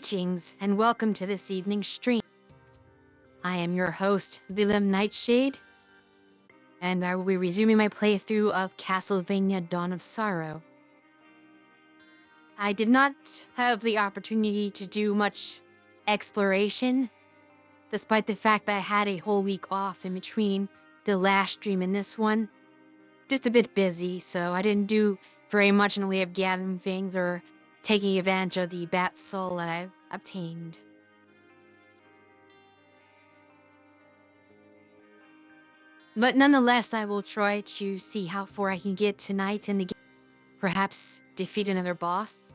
Greetings and welcome to this evening's stream. I am your host, Lilim Nightshade, and I will be resuming my playthrough of Castlevania Dawn of Sorrow. I did not have the opportunity to do much exploration, despite the fact that I had a whole week off in between the last stream and this one. Just a bit busy, so I didn't do very much in the way of gathering things or taking advantage of the bat soul that I obtained. But nonetheless, I will try to see how far I can get tonight in the game. Perhaps defeat another boss.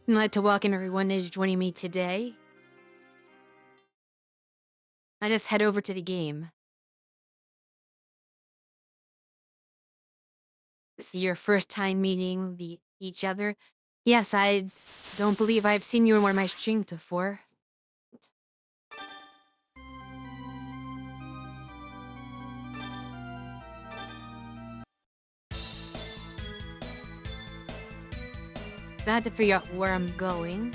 I'd like to welcome everyone who's joining me today. Let us head over to the game. This is your first time meeting each other. Yes, I don't believe I've seen you in one of my streams before. I have to figure out where I'm going.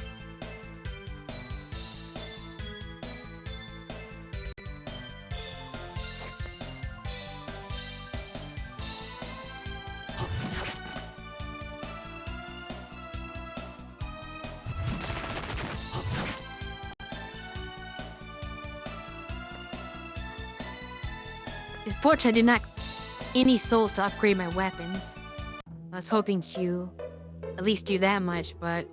Unfortunately, I did not any souls to upgrade my weapons. I was hoping to at least do that much, but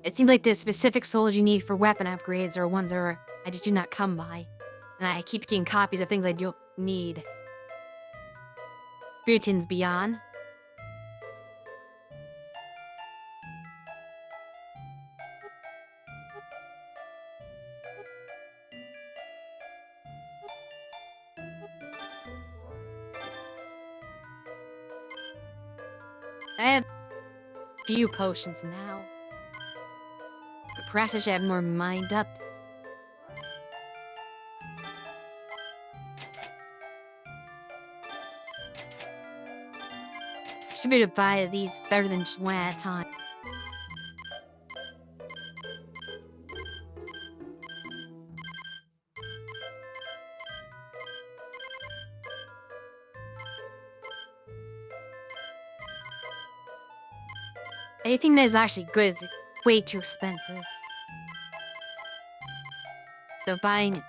it seems like the specific souls you need for weapon upgrades are ones that I just do not come by. And I keep getting copies of things I don't need. Britan's Beyond. I have few potions now. But perhaps I should have more mind up. Should be able to buy these better than just one at a time. Anything that is actually good is way too expensive. So buying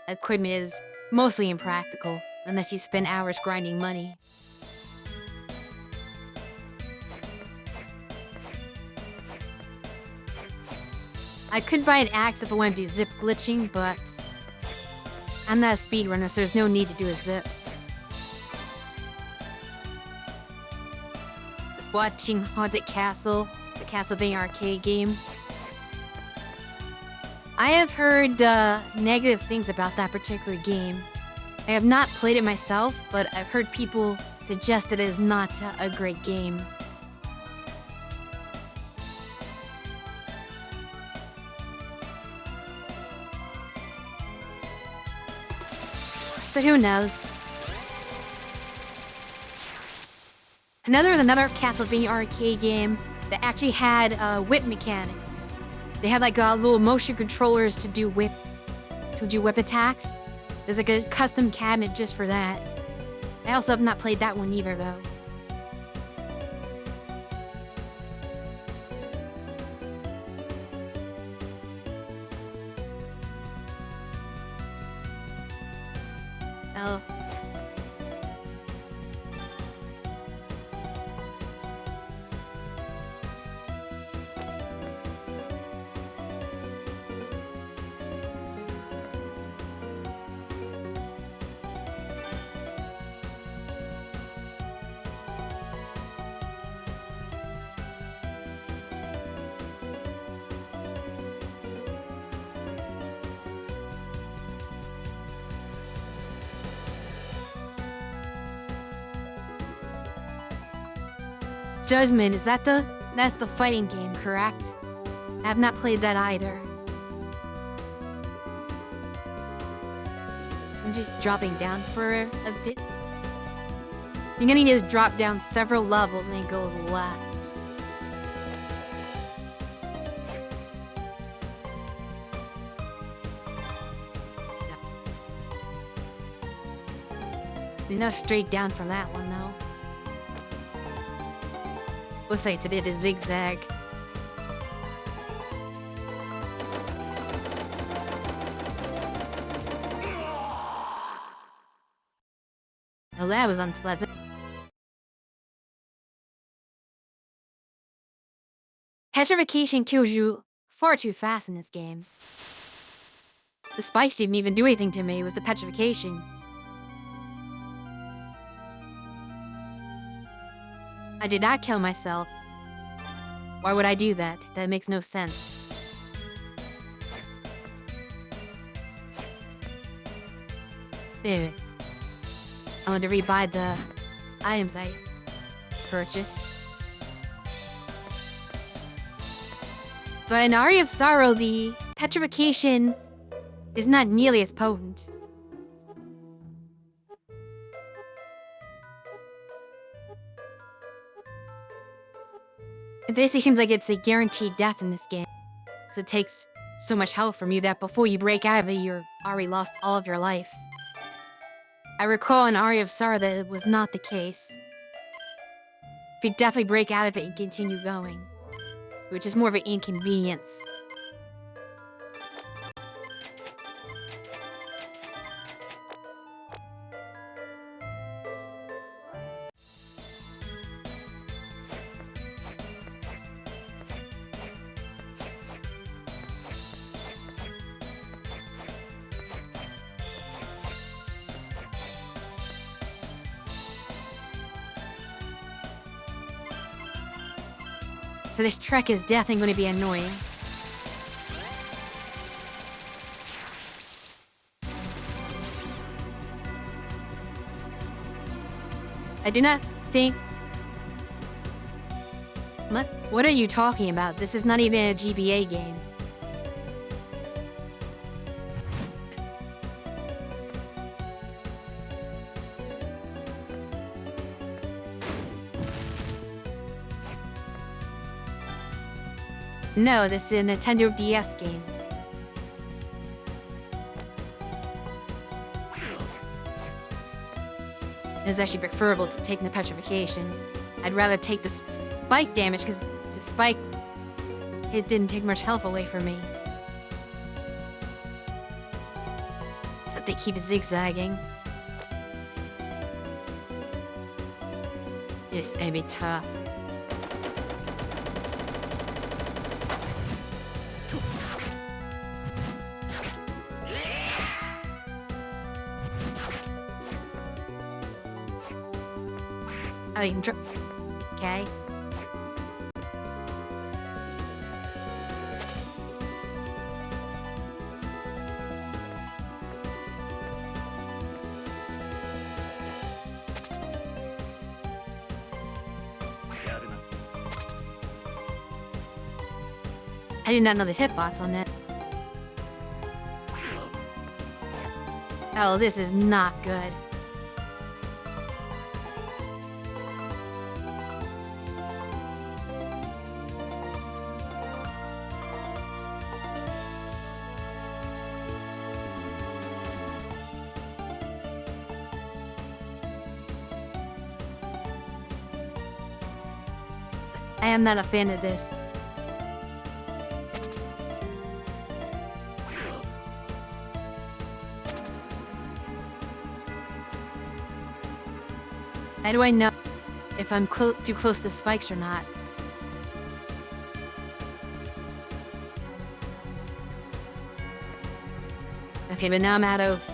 equipment is mostly impractical, unless you spend hours grinding money. I could buy an axe if I wanted to do zip glitching, but I'm not a speedrunner, so there's no need to do a zip. Just watching Haunted Castle, the Castlevania arcade game. I have heard negative things about that particular game. I have not played it myself, but I've heard people suggest that it is not a great game. But who knows? Another Castlevania arcade game that actually had whip mechanics. They had like little motion controllers to do whips, to do whip attacks. There's like a custom cabinet just for that. I also have not played that one either, though. Oh. Judgment, that's the fighting game, correct? I have not played that either. I'm just dropping down for a bit. You're gonna need to drop down several levels and then go left. Enough straight down from that one, though. Looks like it's a bit of zigzag. Well, that was unpleasant. Petrification kills you far too fast in this game. The spikes didn't even do anything to me, it was the petrification. I did not kill myself. Why would I do that? That makes no sense. Ew. I want to rebuy the items I purchased. But in Aria of Sorrow, the petrification is not nearly as potent. It basically seems like it's a guaranteed death in this game. Because it takes so much health from you that before you break out of it, you're already lost all of your life. I recall in Aria of Sorrow that it was not the case. If you definitely break out of it and continue going, which is more of an inconvenience. So this trek is definitely going to be annoying. I do not think... What are you talking about? This is not even a GBA game. No, this is a Nintendo DS game. It's actually preferable to take the petrification. I'd rather take the spike damage because the spike, it didn't take much health away from me. Except they keep zigzagging. It's gonna be tough. Oh, you can drop. Okay. I did not know the hitbox on that. Oh, this is not good. I am not a fan of this. How do I know if I'm too close to spikes or not? Okay, but now I'm out of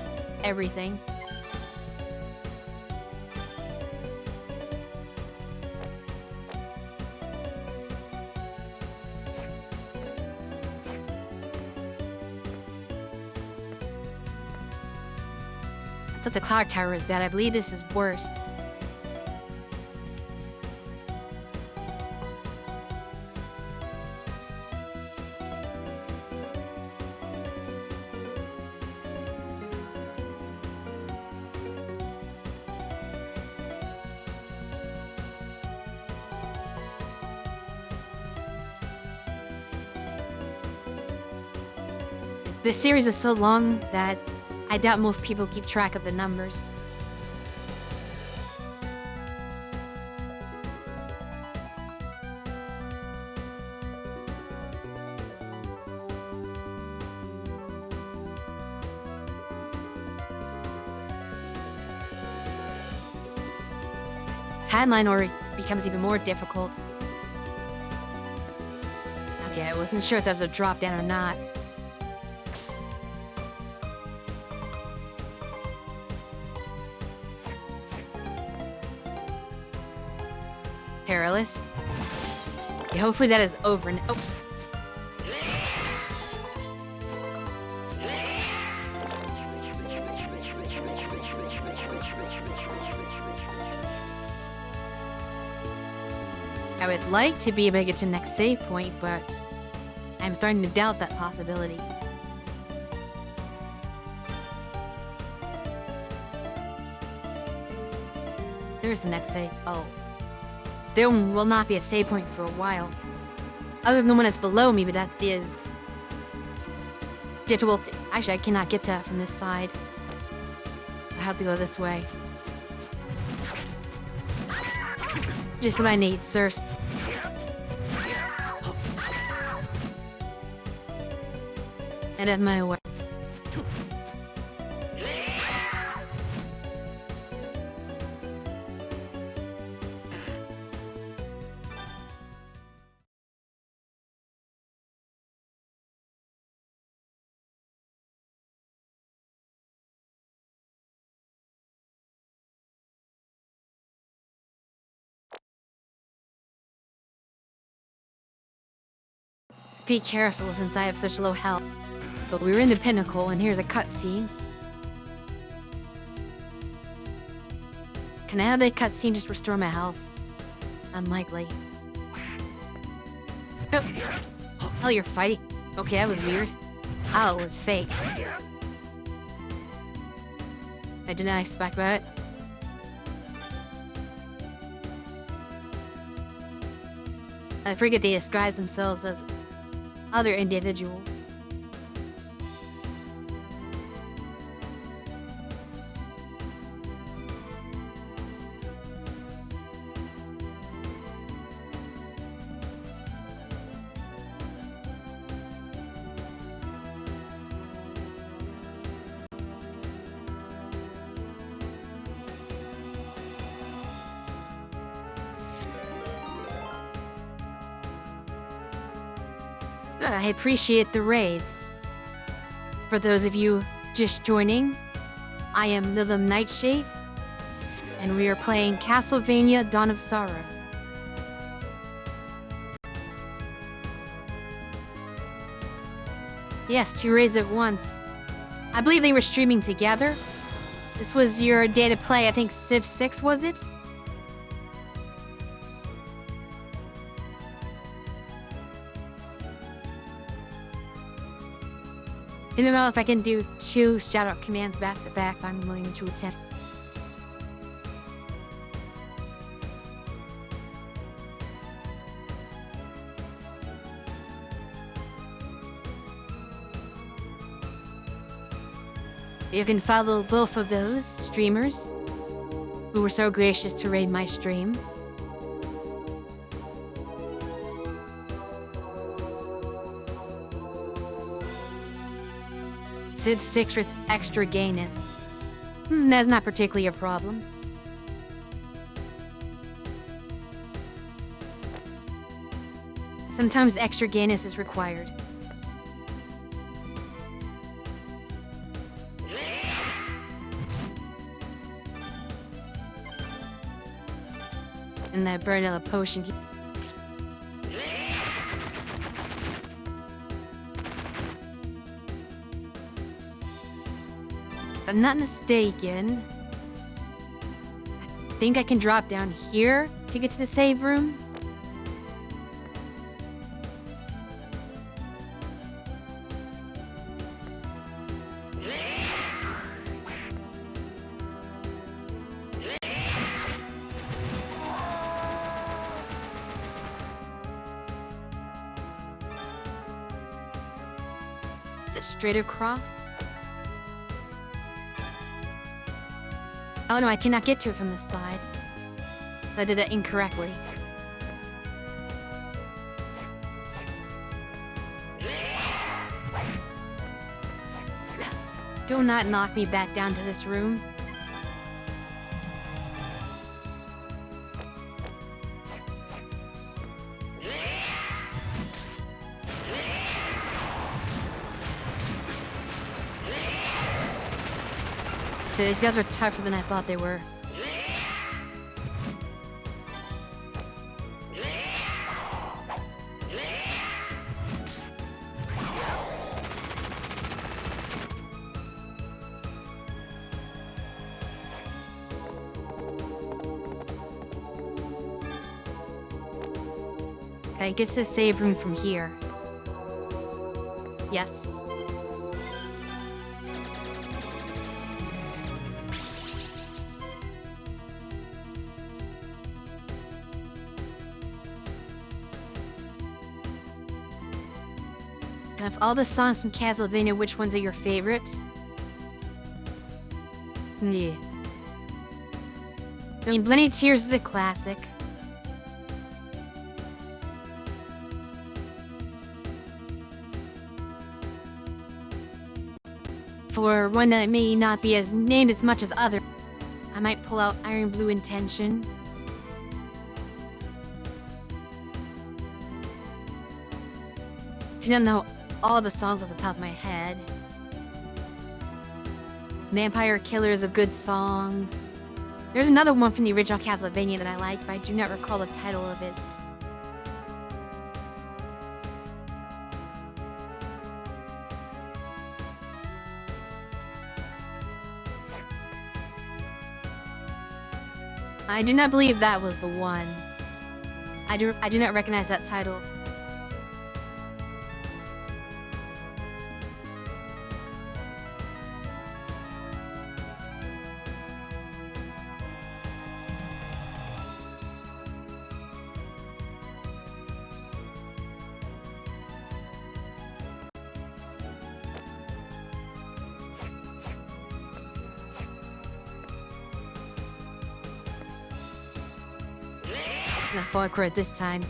everything. I thought the cloud tower was bad. I believe this is worse. This series is so long that I doubt most people keep track of the numbers. timeline or it becomes even more difficult. Okay, I wasn't sure if that was a drop down or not. Perilous. Okay, hopefully that is over now. Oh. I would like to be able to get to the next save point, but I'm starting to doubt that possibility. There's the next save. Oh. There will not be a save point for a while. Other than the one that's below me, but that is difficult. Actually, I cannot get to that from this side. I have to go this way. Just what I need, sir. Out of my way. Be careful since I have such low health. But we were in the pinnacle and here's a cutscene. Can I have that cutscene just restore my health? Unlikely. Oh, you're fighting? Okay, that was weird. Oh, it was fake. I did not expect that. I forget they disguise themselves as other individuals. I appreciate the raids. For those of you just joining, I am Lilim Nightshade, and we are playing Castlevania Dawn of Sorrow. Yes, 2 raids at once. I believe they were streaming together. This was your day to play, I think Civ 6 was it? I don't know if I can do 2 shout-out commands back to back, but I'm willing to attempt. You can follow both of those streamers who were so gracious to raid my stream. Civ 6 with extra gayness. That's not particularly a problem. Sometimes extra gayness is required. And that burn out potion. If I'm not mistaken, I think I can drop down here to get to the save room. Is it straight across? Oh no, I cannot get to it from this side. So I did that incorrectly. Do not knock me back down to this room. These guys are tougher than I thought they were. Okay, get to the save room from here. Yes. And of all the songs from Castlevania, which ones are your favorite? Yeah. I mean, Bloody Tears is a classic. For one that may not be as named as much as others, I might pull out Iron Blue Intention. If you don't know all the songs off the top of my head. Vampire Killer is a good song. There's another one from the original Castlevania that I like, but I do not recall the title of it. I do not believe that was the one. I do not recognize that title. Not Falkor at this time.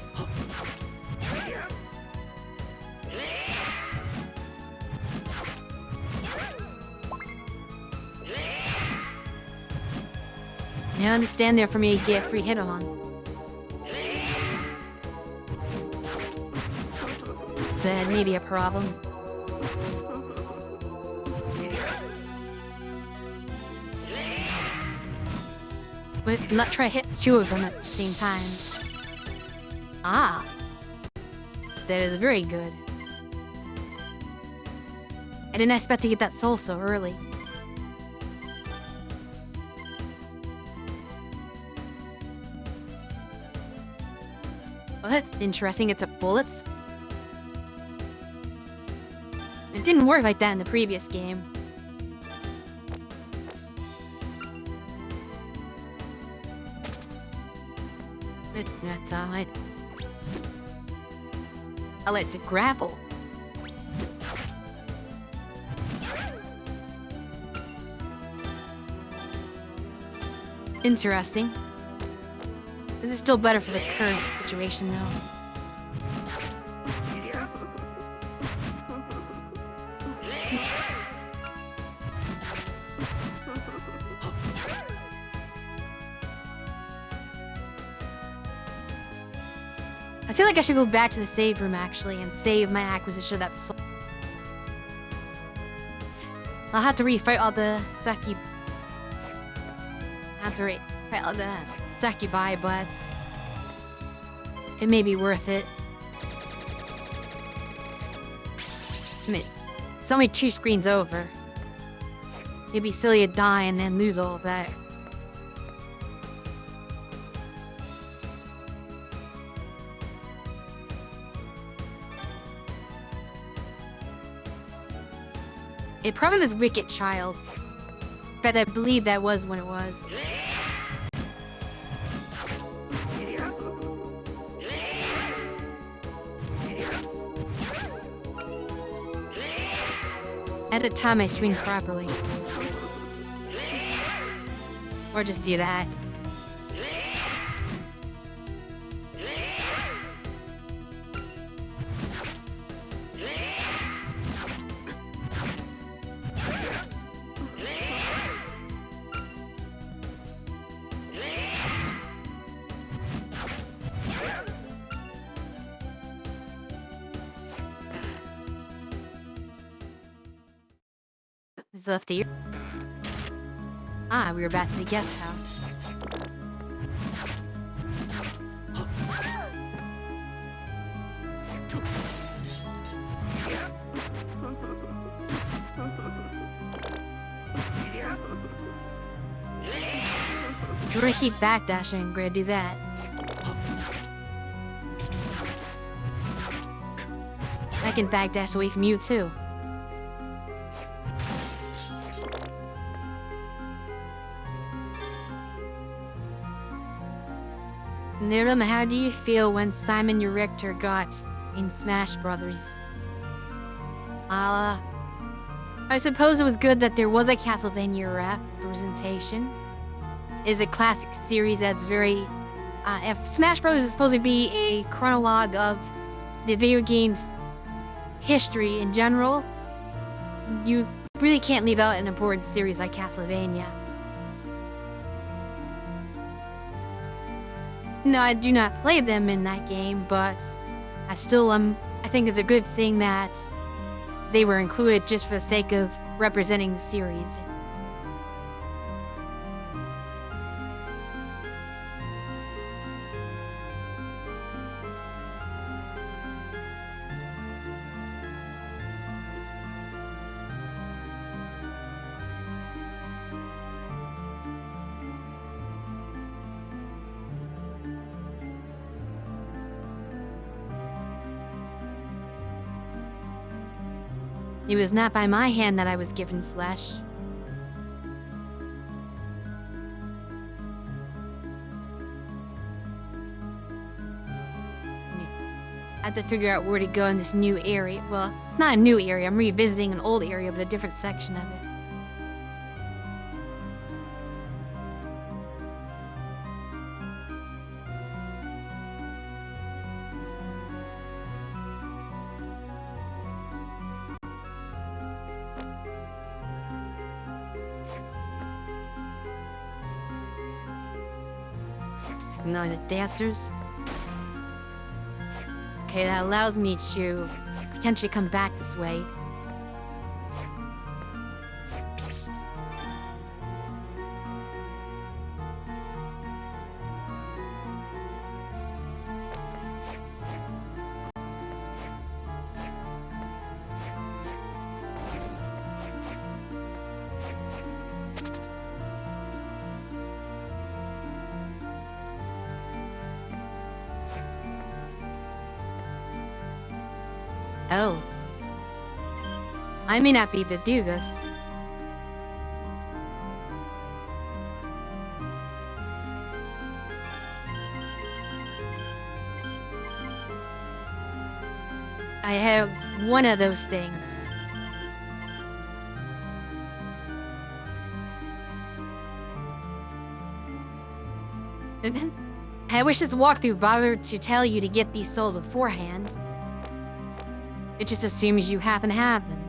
I understand there for me to get a free hit on. That may be a problem. But not try to hit two of them at the same time. Ah. That is very good. I didn't expect to get that soul so early. Well, that's interesting. It took bullets. It didn't work like that in the previous game. That's alright. Oh, it's a grapple. Interesting. This is still better for the current situation, though. I feel like I should go back to the save room, actually, and save my acquisition of that soul. I'll have to refight all the sucky... fight all the succubi, but... it may be worth it. I mean, it's only 2 screens over. It'd be silly to die and then lose all of that. It probably was Wicked Child. But I believe that was when it was. At the time I swing properly. Or just do that. Left ear. Ah, we were back to the guest house. If you want to keep backdashing, I'm gonna do that. I can backdash away from you too. Lilim, how do you feel when Simon your Richter got in Smash Brothers? I suppose it was good that there was a Castlevania representation. It's a classic series that's very... if Smash Bros. Is supposed to be a chronologue of the video game's history in general, you really can't leave out an important series like Castlevania. No, I do not play them in that game, but I still I think it's a good thing that they were included just for the sake of representing the series. It was not by my hand that I was given flesh. I have to figure out where to go in this new area. Well, it's not a new area. I'm revisiting an old area, but a different section of it. Ignore the dancers. Okay, that allows me to potentially come back this way. Oh. I may not be Vidugus. I have one of those things. I wish this walkthrough bothered to tell you to get these sold beforehand. It just assumes you happen to have them.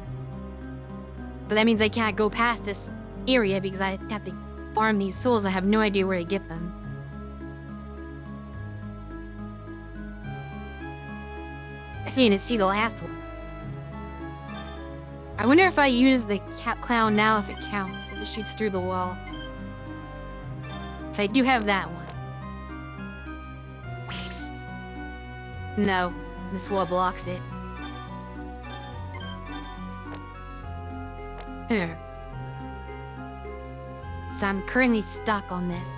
But that means I can't go past this area because I have to farm these souls. I have no idea where to get them. I didn't see the last one. I wonder if I use the Cap Clown now if it counts, if it shoots through the wall. If I do have that one. No, this wall blocks it. Here. So I'm currently stuck on this.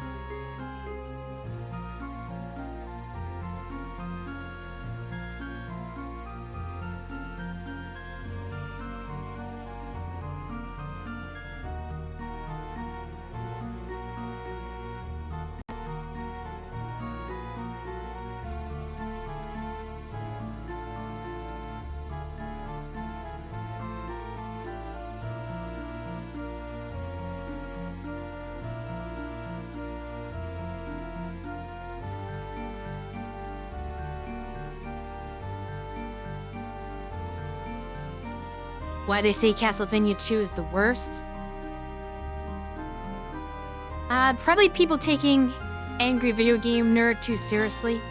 Why they say Castlevania 2 is the worst? Probably people taking angry video game nerd too seriously.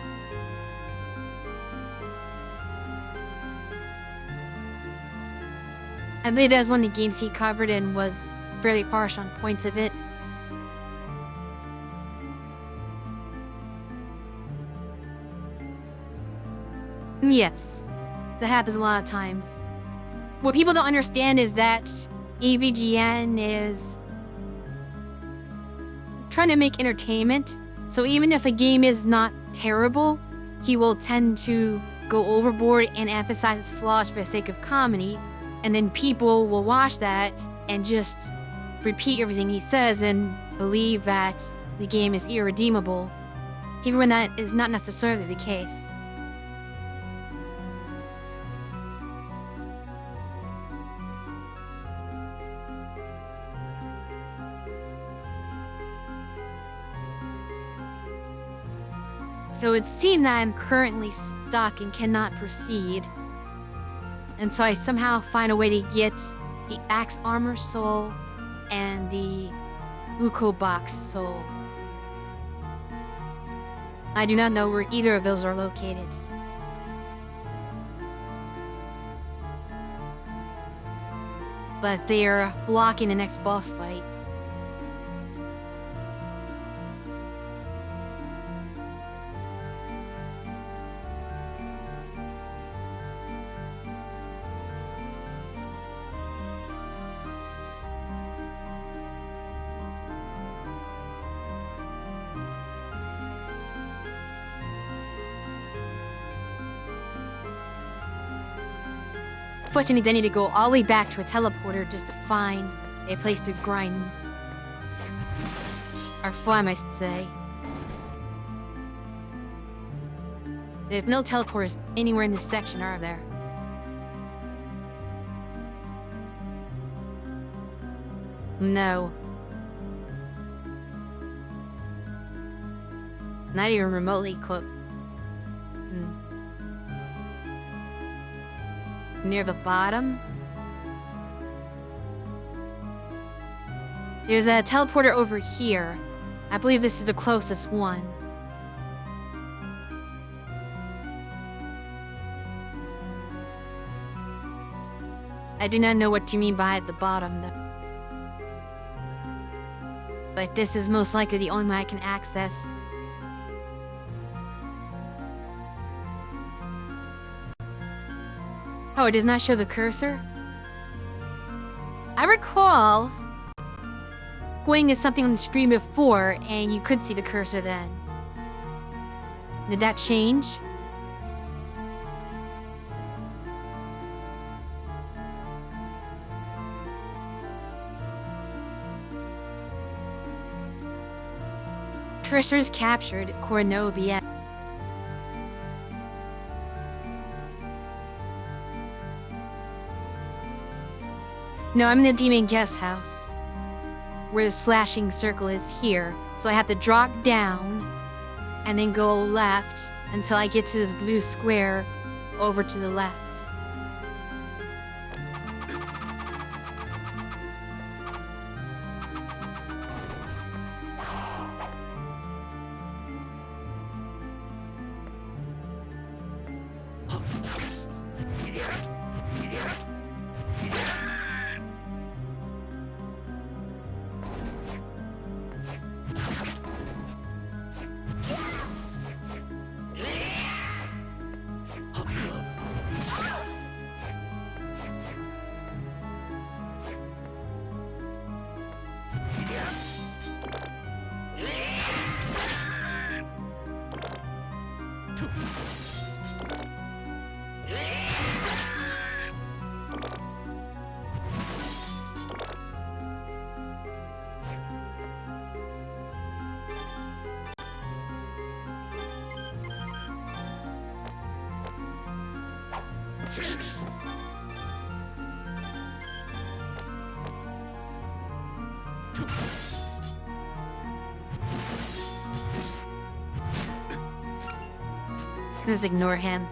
I believe that was one of the games he covered and was fairly harsh on points of it. Yes, that happens a lot of times. What people don't understand is that AVGN is trying to make entertainment, so even if a game is not terrible, he will tend to go overboard and emphasize its flaws for the sake of comedy, and then people will watch that and just repeat everything he says and believe that the game is irredeemable, even when that is not necessarily the case. So it seemed that I'm currently stuck and cannot proceed. And so I somehow find a way to get the Axe Armor Soul and the Uko Box Soul. I do not know where either of those are located. But they are blocking the next boss fight. Fortunately, I need to go all the way back to a teleporter just to find a place to grind. Or farm, I should say. There's no teleporters anywhere in this section, are there? No. Not even remotely close. Near the bottom? There's a teleporter over here. I believe this is the closest one. I do not know what you mean by at the bottom, though. But this is most likely the only one I can access. Oh, it does not show the cursor? I recall going to something on the screen before, and you could see the cursor then. Did that change? Cursor is captured, Cornobia. No, I'm in the demon guest house. Where this flashing circle is here. So I have to drop down and then go left until I get to this blue square over to the left. Just ignore him.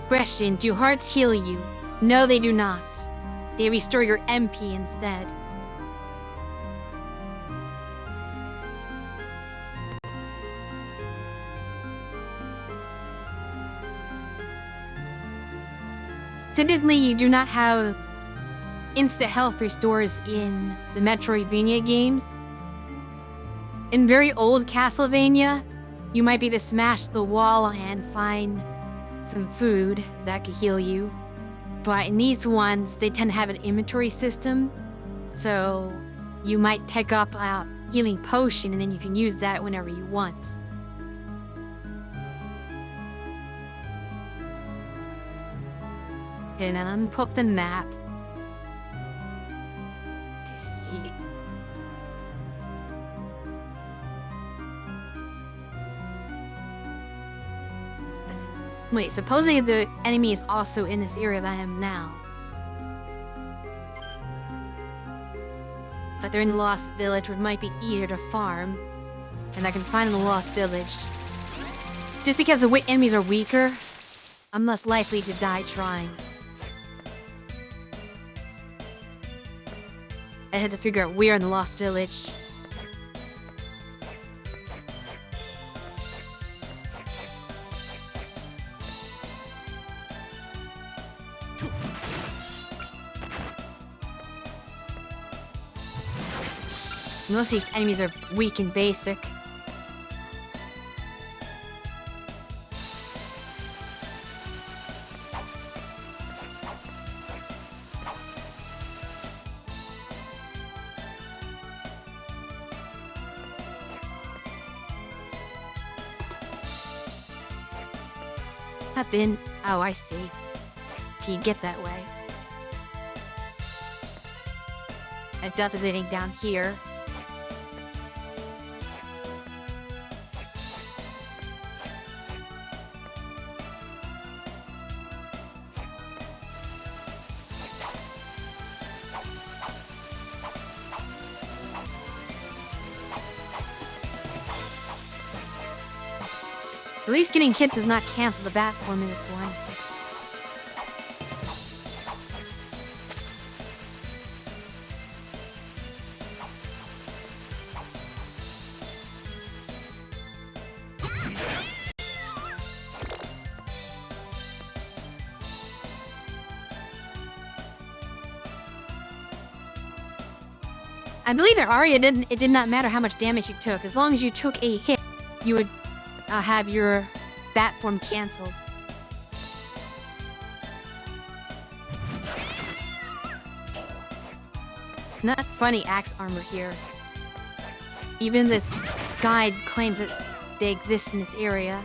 Question, do hearts heal you? No, they do not. They restore your MP instead. Technically, you do not have instant health restores in the Metroidvania games. In very old Castlevania, you might be able to smash the wall and find some food that could heal you. But in these ones, they tend to have an inventory system, so you might pick up a healing potion and then you can use that whenever you want. Okay, now let me pull up the map to see. Wait, supposedly the enemy is also in this area that I am now. But they're in the Lost Village, where it might be easier to farm. And I can find the Lost Village. Just because the enemies are weaker, I'm less likely to die trying. I had to figure out where in the Lost Village. Most of these enemies are weak and basic. Up in. Oh, I see. Can you get that way? I doubt there's anything down here. At least getting hit does not cancel the platform in this one. I believe that Arya it did not matter how much damage you took. As long as you took a hit, you would have your bat form cancelled. Not funny axe armor here. Even this guide claims that they exist in this area.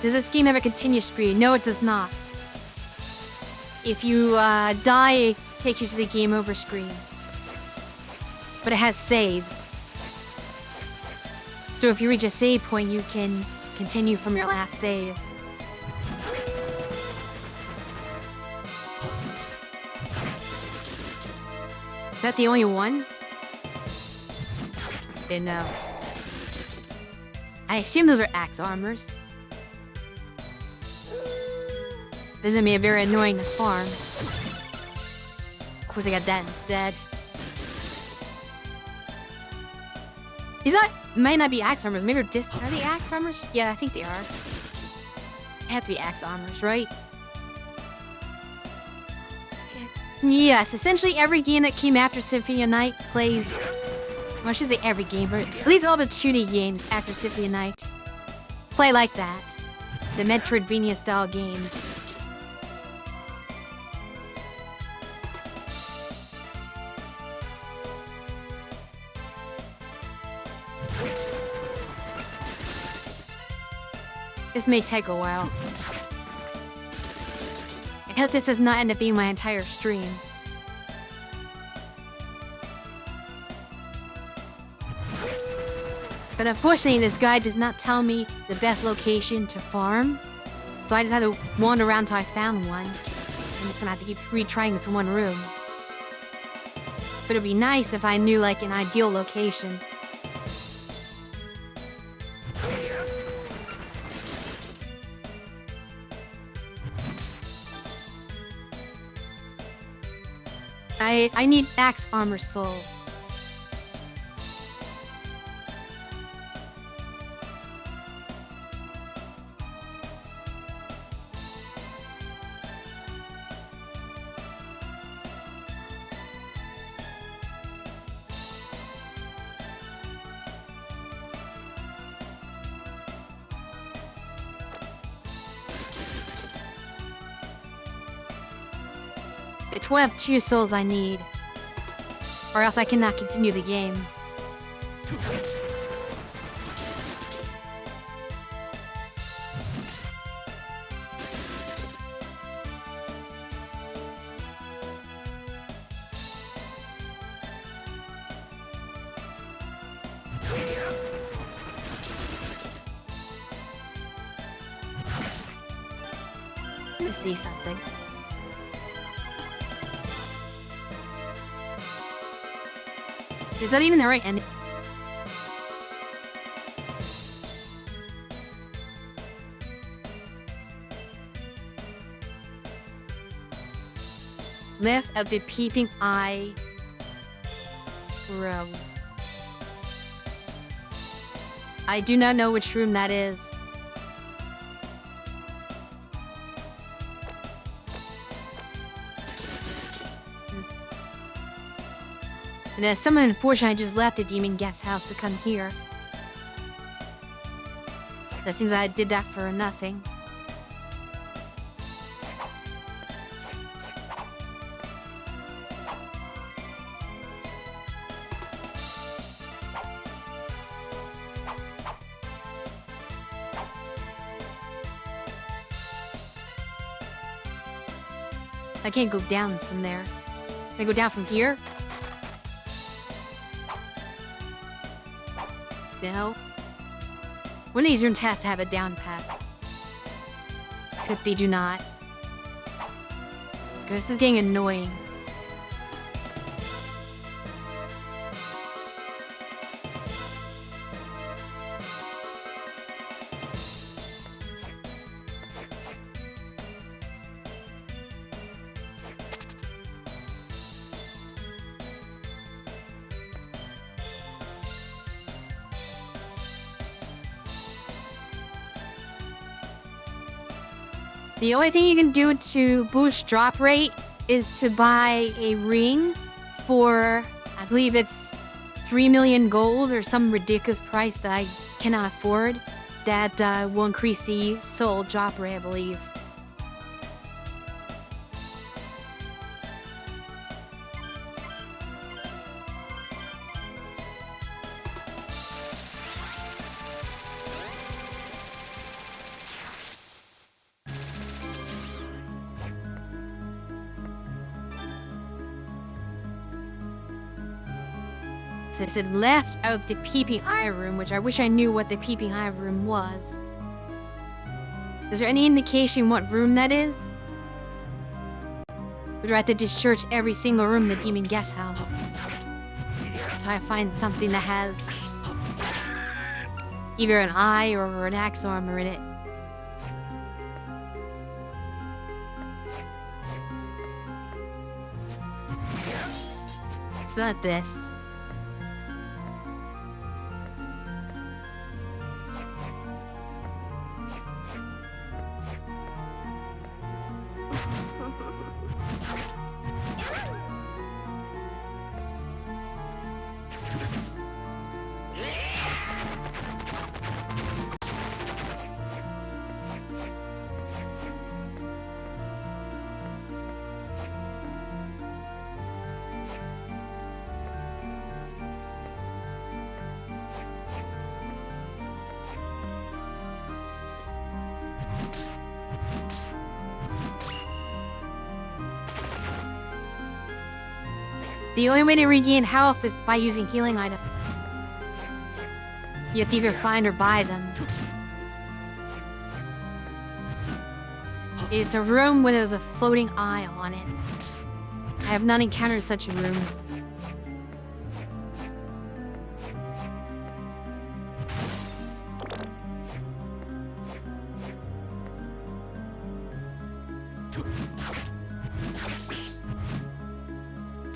Does this game have a continuous screen? No, it does not. If you die, it takes you to the game over screen. But it has saves. So if you reach a save point, you can continue from your last save. Is that the only one? Didn't know. I assume those are axe armors. This is gonna be very annoying to farm. Of course, I got that instead. These might not be axe armors. Maybe are they axe armors? Yeah, I think they are. They have to be axe armors, right? Yes, essentially every game that came after Symphony of Night plays... Well, I should say every game, but at least all the 2D games after Symphony of Night play like that. The Metroidvania style games. This may take a while. I hope this does not end up being my entire stream. But unfortunately, this guide does not tell me the best location to farm. So I just had to wander around till I found one. I'm just gonna have to keep retrying this one room. But it'd be nice if I knew like an ideal location. I need axe armor soul. It's one of 2 souls I need. Or else I cannot continue the game. Let me see something. Is that even the right ending? Myth of the Peeping Eye room. I do not know which room that is. And as someone unfortunately just left the demon guest house to come here. That seems I did that for nothing. I can't go down from there. Can I go down from here? No. One of these rooms has to have a down pat. Except they do not. This is getting annoying. The only thing you can do to boost drop rate is to buy a ring for, I believe it's 3 million gold or some ridiculous price that I cannot afford. That will increase the soul drop rate, I believe. Since it left out of the Peeping Eye room, which I wish I knew what the Peeping Eye room was. Is there any indication what room that is? Would I have to just search every single room in the demon guest house? Until I find something that has either an eye or an axe armor in it. It's not this. The only way to regain health is by using healing items. You have to either find or buy them. It's a room where there's a floating eye on it. I have not encountered such a room.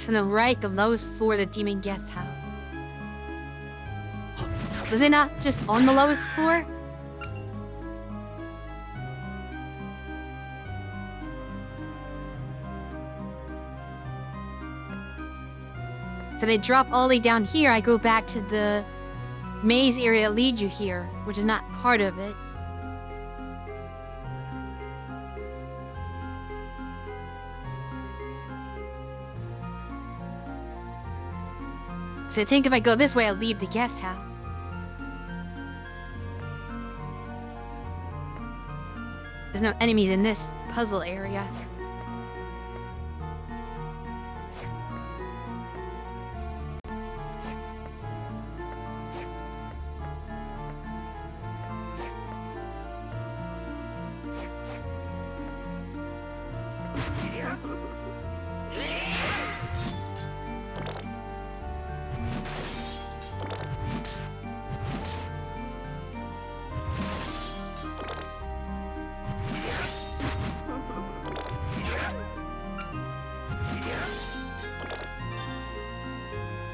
To the right, the lowest floor of the demon guest house. Was it not just on the lowest floor? So they drop all the way down here. I go back to the maze area that leads you here, which is not part of it. So I think if I go this way, I'll leave the guest house. There's no enemies in this puzzle area.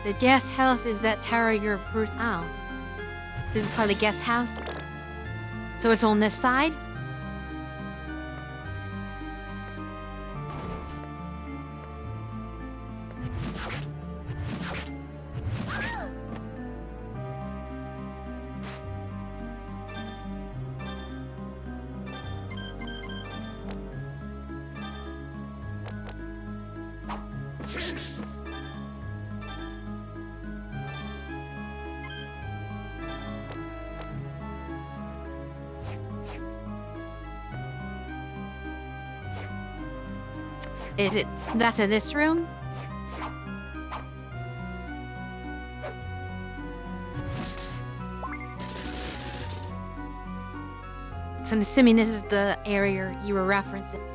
The guest house is that tower you're oh. This is part of the guest house? So it's on this side? Is it that's in this room? So I'm assuming this is the area you were referencing.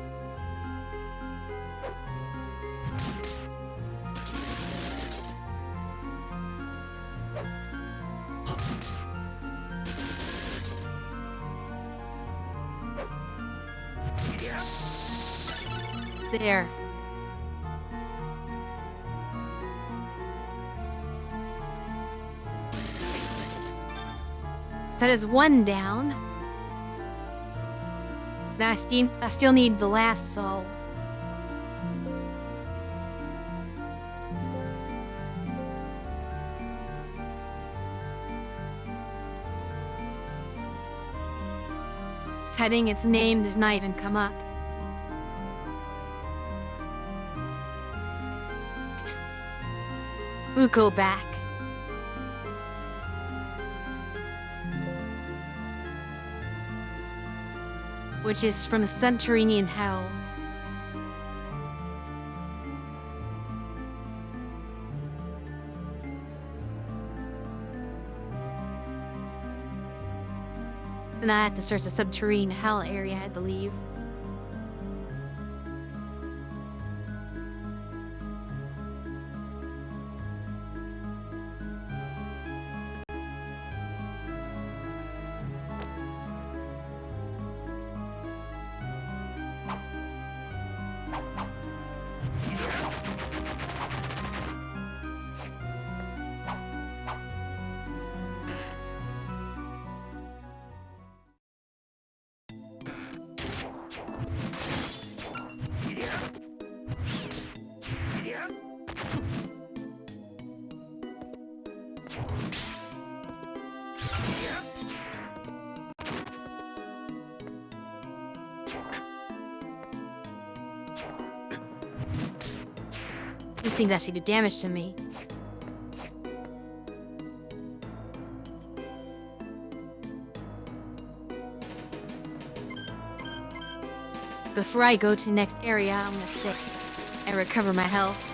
There. So that is one down. Now I still need the last soul. Typing its name does not even come up. We'll go back. Which is from Subterranean Hell. Then I have to search the Subterranean Hell area, I believe. These things actually do damage to me. Before I go to the next area, I'm gonna sit and recover my health.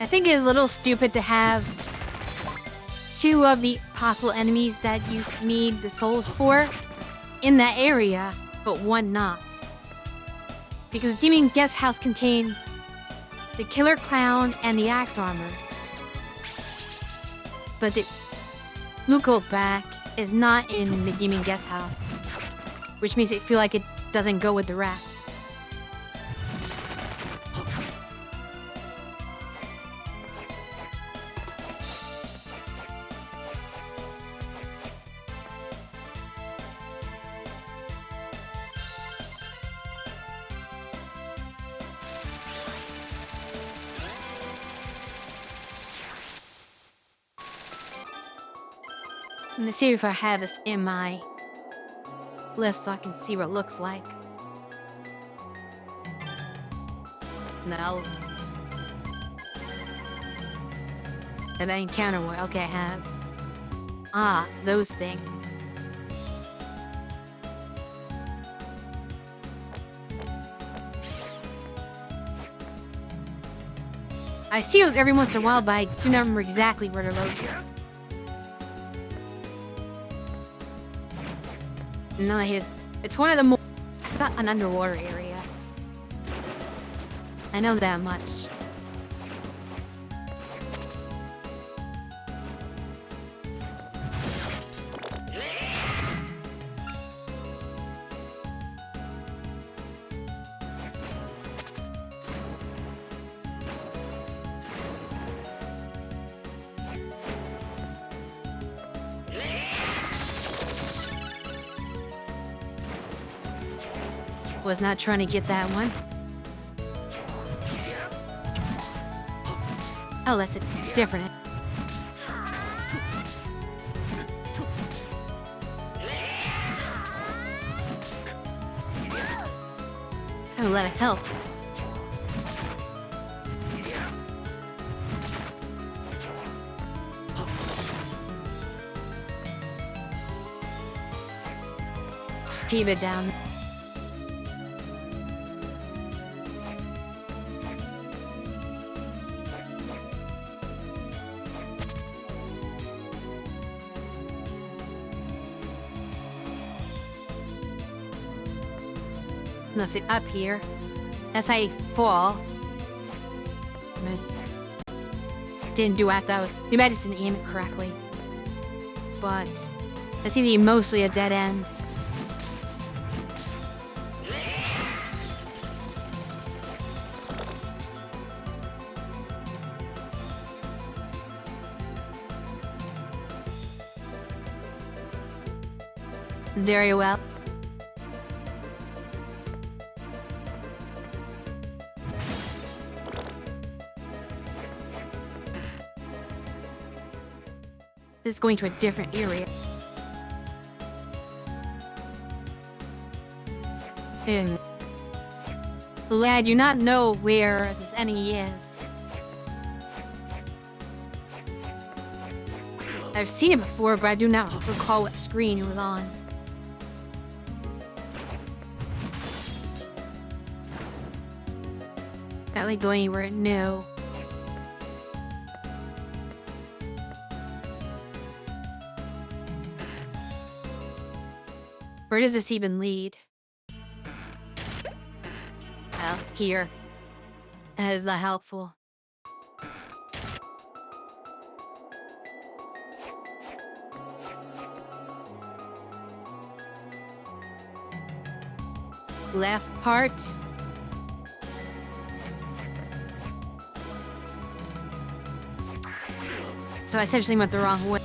I think it is a little stupid to have two of the possible enemies that you need the souls for in that area, but one not. Because Demon Guest House contains the Killer Clown and the Axe Armor. But the Luco back is not in the gaming guest house, which makes it feel like it doesn't go with the rest. Let's see if I have this in my list so I can see what it looks like. No. Have I encountered one? Okay, I have. Ah, those things. I see those every once in a while, but I do not remember exactly where they're located. No, it's one of the more... It's not an underwater area. I know that much. Was not trying to get that one. Oh, that's a different. Oh, let it help. Keep it down. Nothing up here. As I fall. Didn't do it. That was. You might just didn't aim it correctly. But that seemed to be mostly a dead end. Very well. This is going to a different area. And I do not know where this enemy is. I've seen it before, but I do not recall what screen it was on. Not like going anywhere new. Where does this even lead? Well, here. That is not helpful. Left part. So I essentially went the wrong way.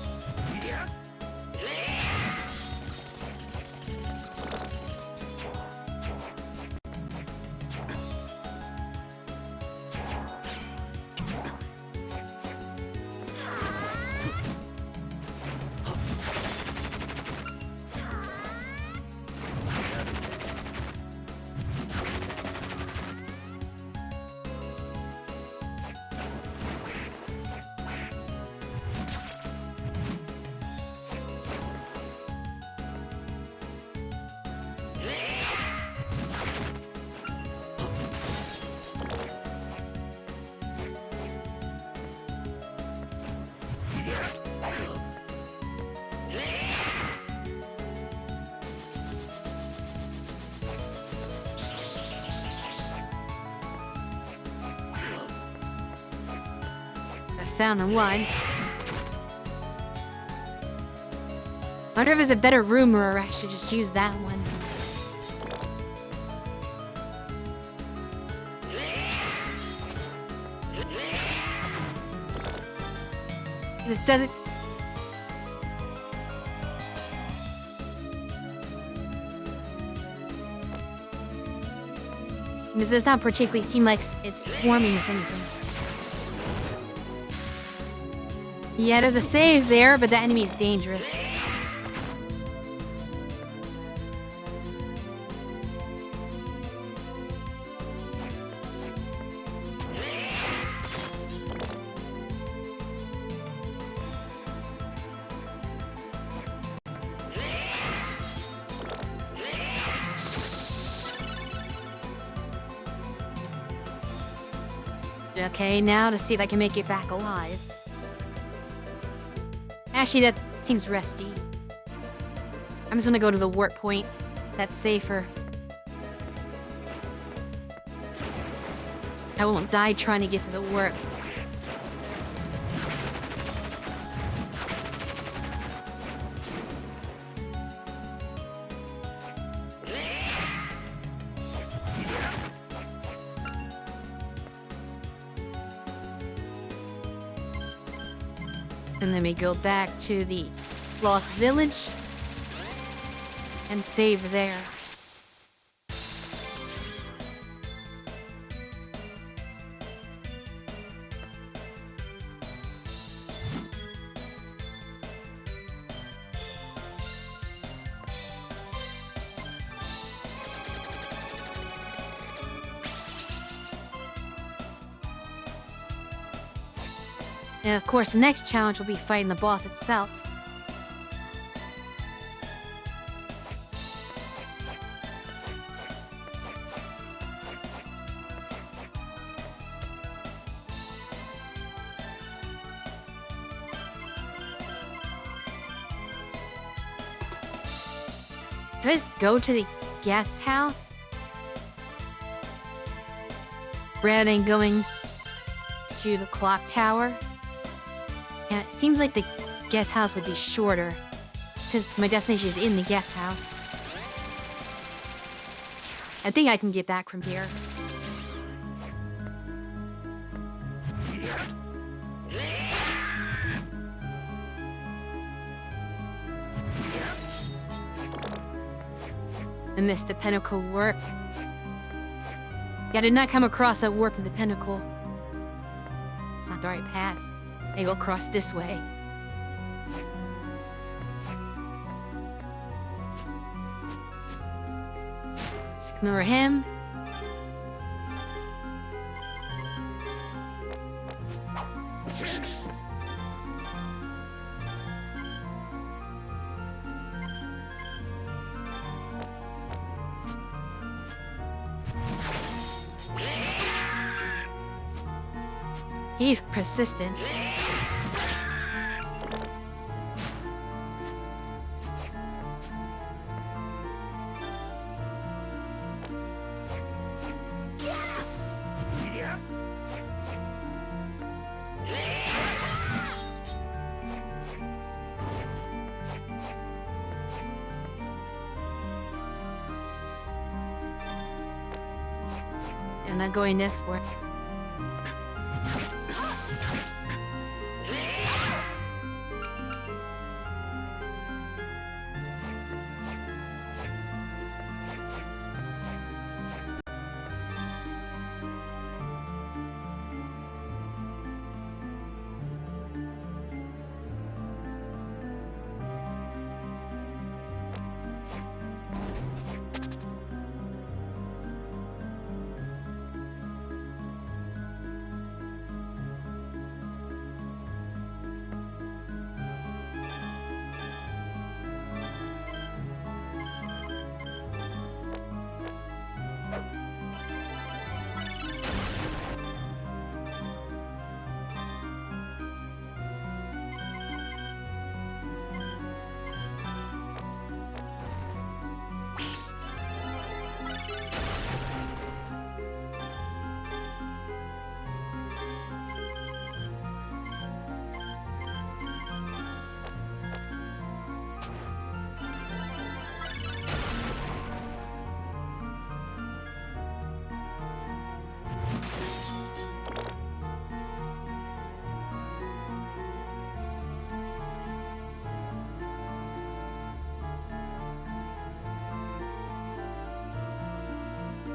I found the one. wonder if there's a better room or I should just use that one. This doesn't... This does not particularly seem like it's swarming with anything. Yeah, there's a save there, but the enemy is dangerous. Okay, now to see if I can make it back alive. Actually, that seems rusty. I'm just gonna go to the warp point. That's safer. I won't die trying to get to the warp. And then we go back to the Lost Village and save there. And of course, the next challenge will be fighting the boss itself. Do I just go to the guest house? Rather than going to the clock tower? Yeah, it seems like the guest house would be shorter, since my destination is in the guest house. I think I can get back from here. I missed the Pinnacle warp. Yeah, I did not come across a warp in the Pinnacle. It's not the right path. I go across this way. Let's ignore him. He's persistent. I'm not going this way.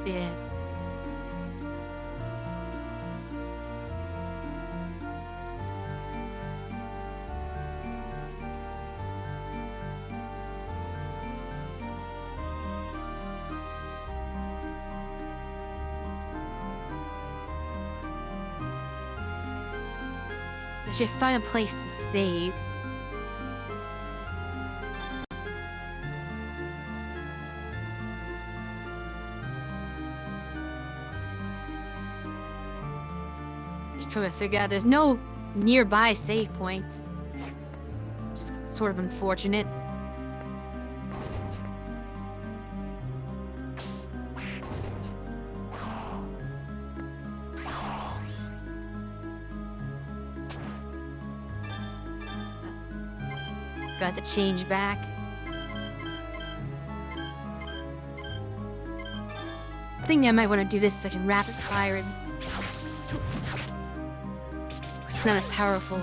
Yeah. I should find a place to save. Just trying to figure out there's no nearby save points. Just sort of unfortunate. Got the change back. I think I might want to do this so I can rapid fire it. It's not as powerful.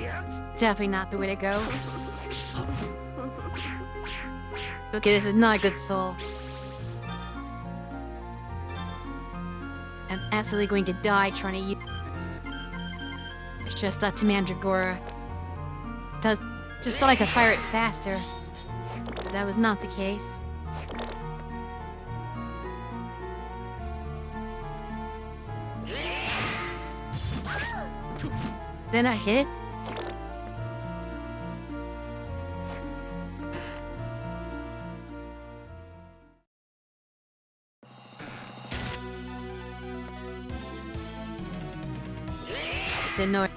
It's definitely not the way to go. Okay, this is not a good soul. I'm absolutely going to die trying to use... It's just up to Mandragora. Just thought I could fire it faster. But that was not the case. Then I hit. It's annoying.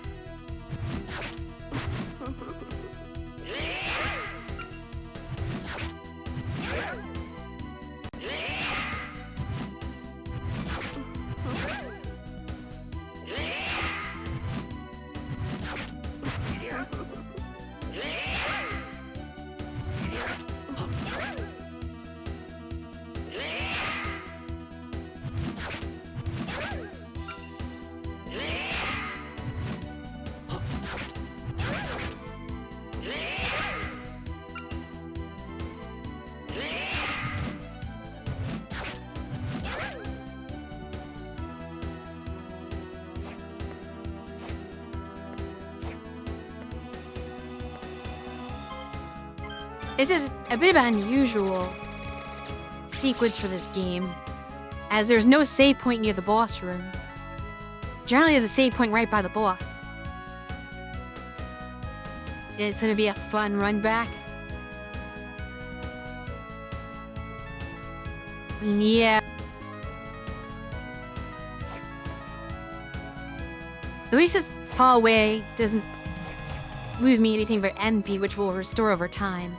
This is a bit of an unusual sequence for this game, as there's no save point near the boss room. Generally, there's a save point right by the boss. It's gonna be a fun run back. Yeah. At least this hallway doesn't lose me anything but NP, which will restore over time.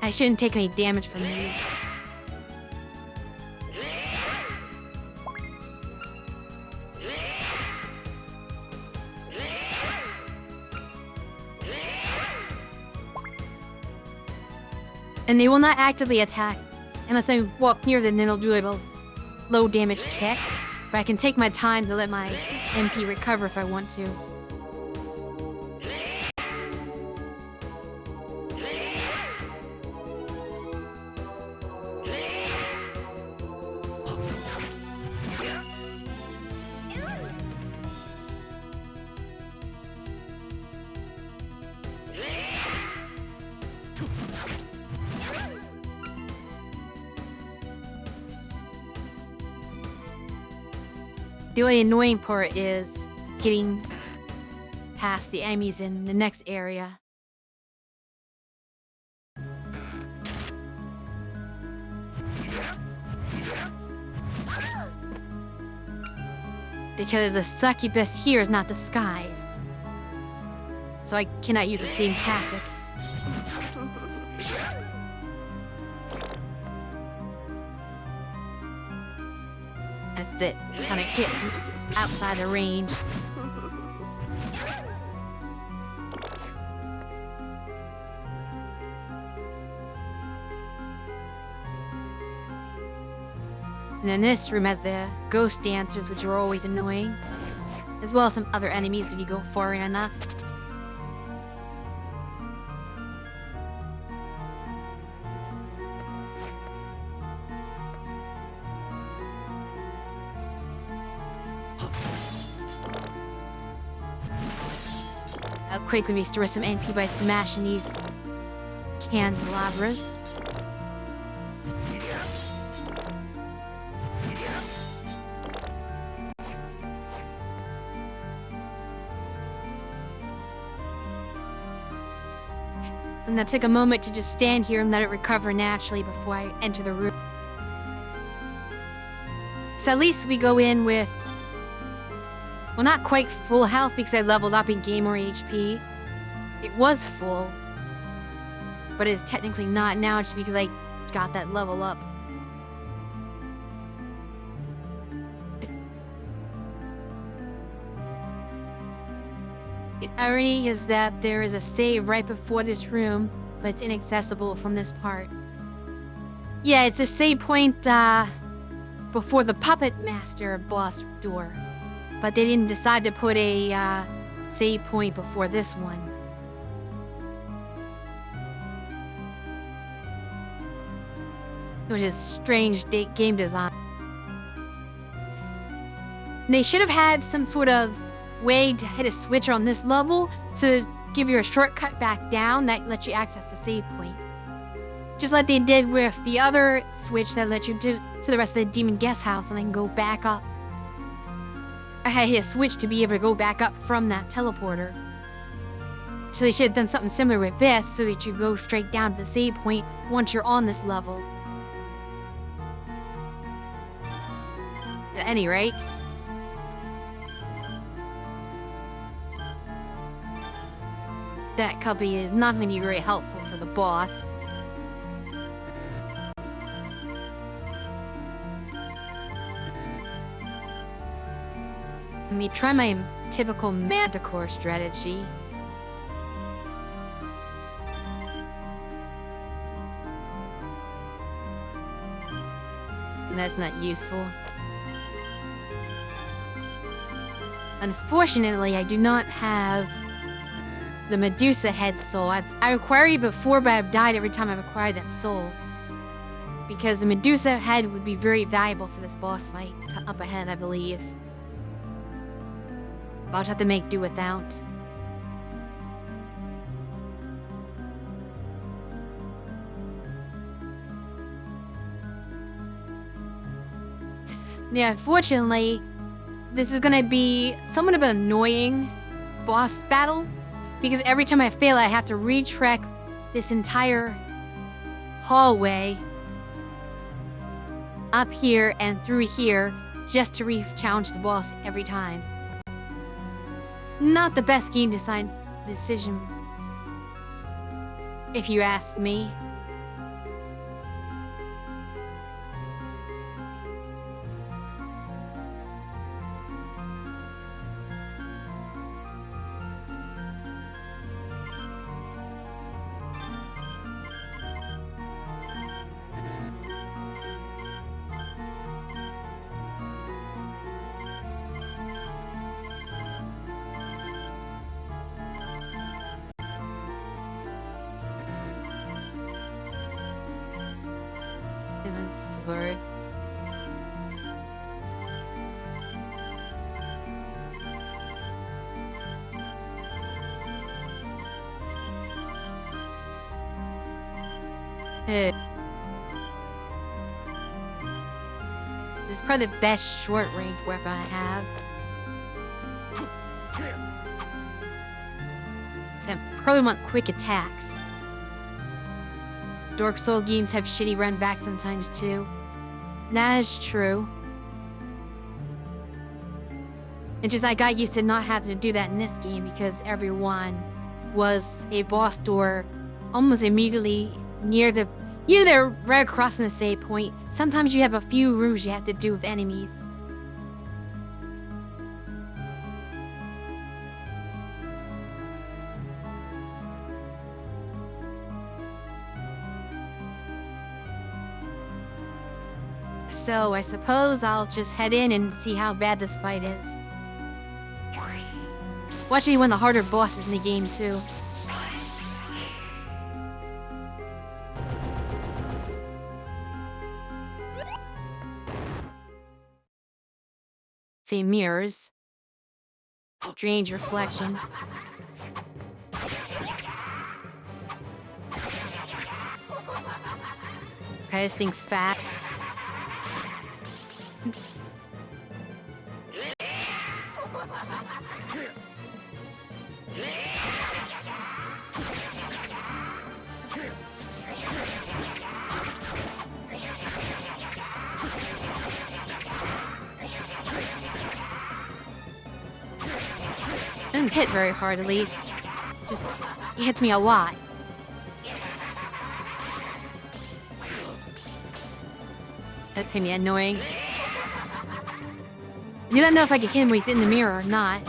I shouldn't take any damage from these. And they will not actively attack unless I walk near them, then they'll do a low damage kick. But I can take my time to let my MP recover if I want to. The only annoying part is getting past the enemies in the next area. Because the succubus here is not disguised. So I cannot use the same tactic. That's it. Kind of hit outside the range. And then this room has the ghost dancers, which are always annoying, as well as some other enemies if you go far enough. I'll quickly restore some NP by smashing these candelabras. And I'll take a moment to just stand here and let it recover naturally before I enter the room. So at least we go in with, well, not quite full health because I leveled up in gamer HP. It was full, but it's technically not now just because I got that level up. The irony is that there is a save right before this room, but it's inaccessible from this part. Yeah, it's a save point before the Puppet Master boss door, but they didn't decide to put a save point before this one. Which is strange game design. They should have had some sort of way to hit a switch on this level to give you a shortcut back down that lets you access the save point. Just like they did with the other switch that let you to the rest of the demon guest house and then go back up. I had to hit a switch to be able to go back up from that teleporter. So they should have done something similar with this so that you go straight down to the save point once you're on this level. At any rate, that cubby is not going to be very helpful for the boss. Let me try my typical Manticore strategy. That's not useful. Unfortunately, I do not have the Medusa head soul. I acquired it before, but I've died every time I've acquired that soul. Because the Medusa head would be very valuable for this boss fight up ahead, I believe. But I'll just have to make do without. Yeah, unfortunately, this is gonna be somewhat of an annoying boss battle. Because every time I fail, I have to retrek this entire hallway up here and through here just to re-challenge the boss every time. Not the best game design decision, if you ask me. Word. This is probably the best short-range weapon I have. Except probably want quick attacks. Dark Soul games have shitty run back sometimes too. That is true. It's just I got used to not having to do that in this game because everyone was a boss door almost immediately near the either right across from the save point. Sometimes you have a few rooms you have to do with enemies. So I suppose I'll just head in and see how bad this fight is. Well, actually one of the harder bosses in the game too. The mirrors. Strange reflection. Okay, this thing's fat. Doesn't hit very hard, at least. Just, it hits me a lot. That's him, annoying. You don't know if I can hit him when he's in the mirror or not.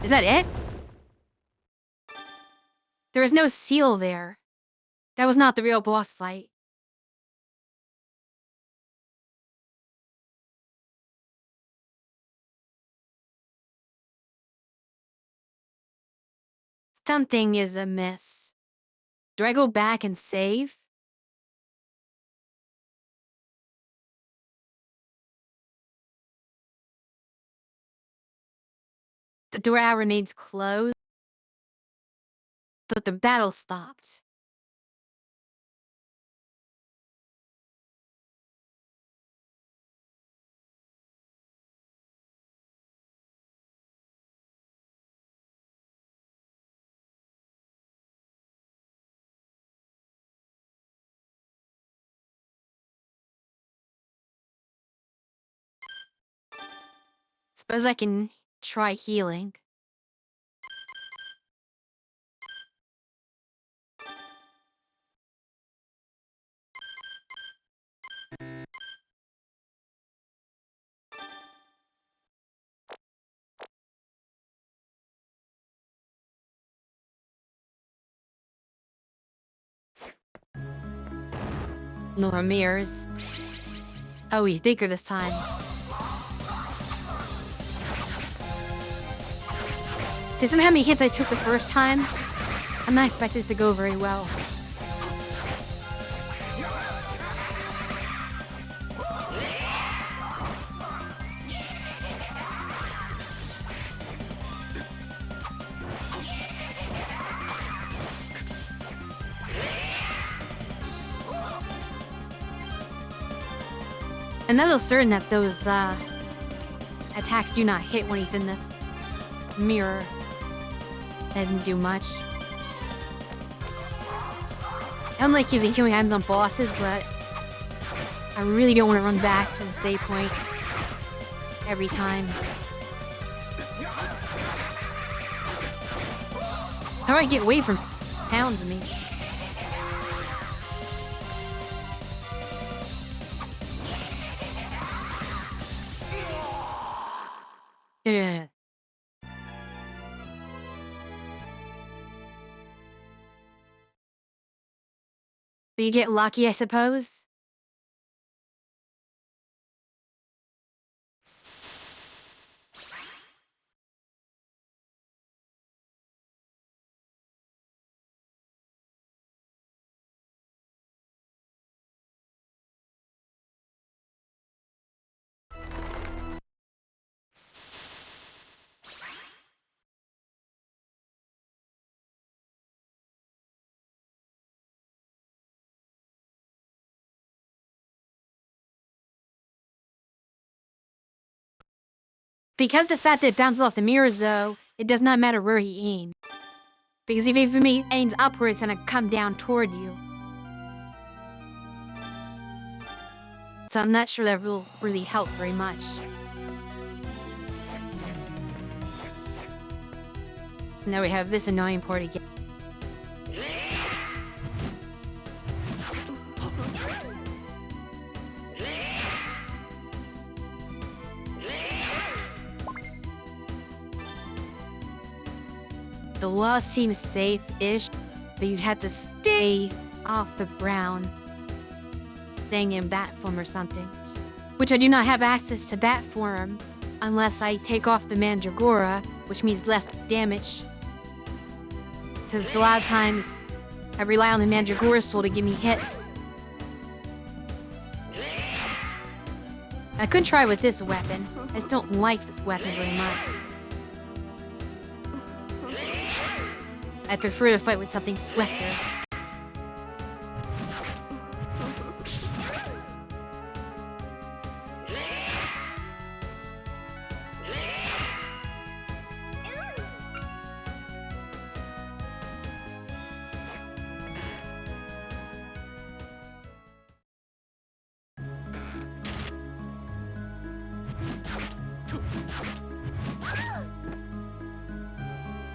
Is that it? There was no seal there. That was not the real boss fight. Something is amiss. Do I go back and save? The door remains closed, but the battle stopped. Suppose I can try healing. No more mirrors. Oh, he's bigger this time. Did somehow how many hits I took the first time? I'm not expecting this to go very well. I'm not certain that those attacks do not hit when he's in the mirror. That didn't do much. I don't like using healing items on bosses, but I really don't want to run back to the save point every time. How do I get away from pounds of me? Yeah. But you get lucky, I suppose? Because the fact that it bounces off the mirrors, though, it does not matter where he aims. Because if he aims upward, it's gonna come down toward you. So I'm not sure that will really help very much. Now we have this annoying part again. The wall seems safe-ish, but you'd have to stay off the ground, staying in bat form or something. Which I do not have access to bat form unless I take off the Mandragora, which means less damage. So a lot of times, I rely on the Mandragora soul to give me hits. I could try with this weapon. I just don't like this weapon very much. I prefer to fight with something swifter.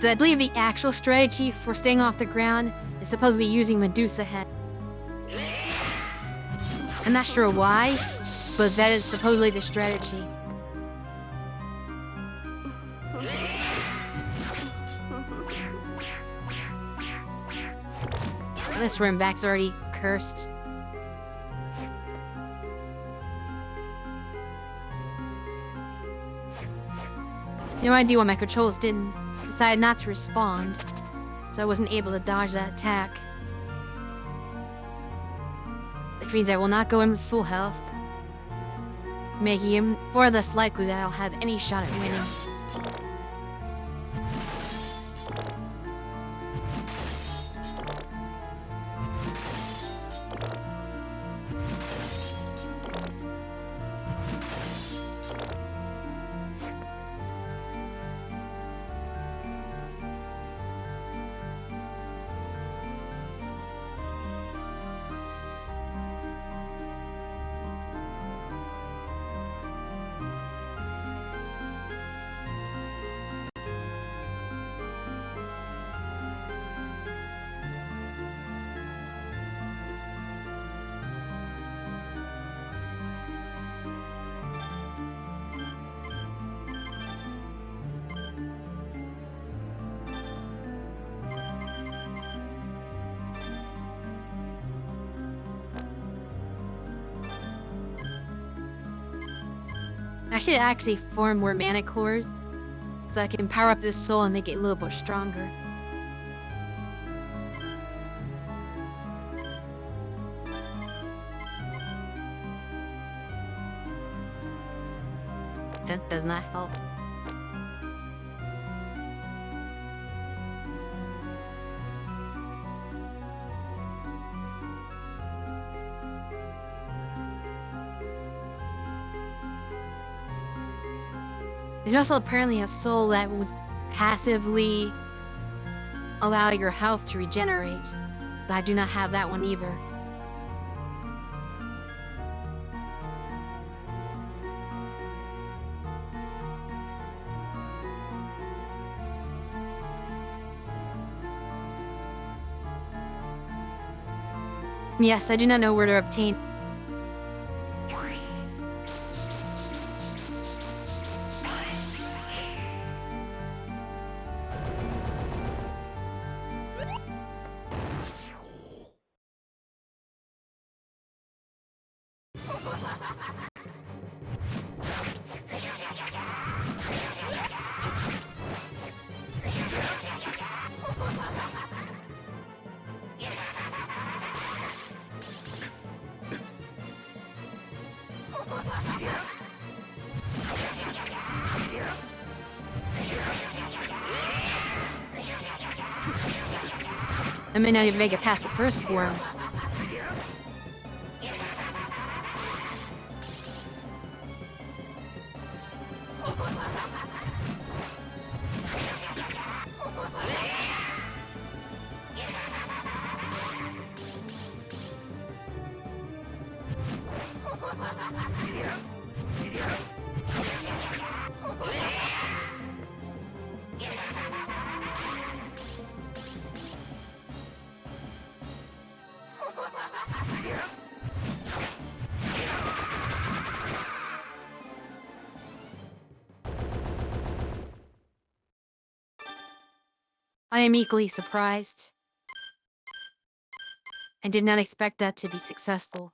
I believe the actual strategy for staying off the ground is supposed to be using Medusa Head. I'm not sure why, but that is supposedly the strategy. This room back's already cursed. No idea why my controls decided not to respond, so I wasn't able to dodge that attack. Which means I will not go in with full health, making it far less likely that I'll have any shot at winning. I should actually form more mana cores, so I can power up this soul and make it a little bit stronger. That does not help. There's also apparently a soul that would passively allow your health to regenerate, but I do not have that one either. Yes, I do not know where to obtain. I may not even make it past the first form. I am equally surprised. I did not expect that to be successful.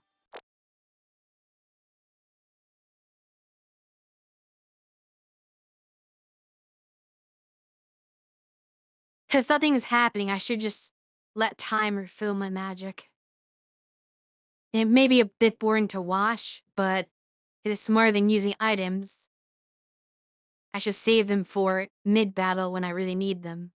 If nothing is happening, I should just let time refill my magic. It may be a bit boring to watch, but it is smarter than using items. I should save them for mid-battle when I really need them.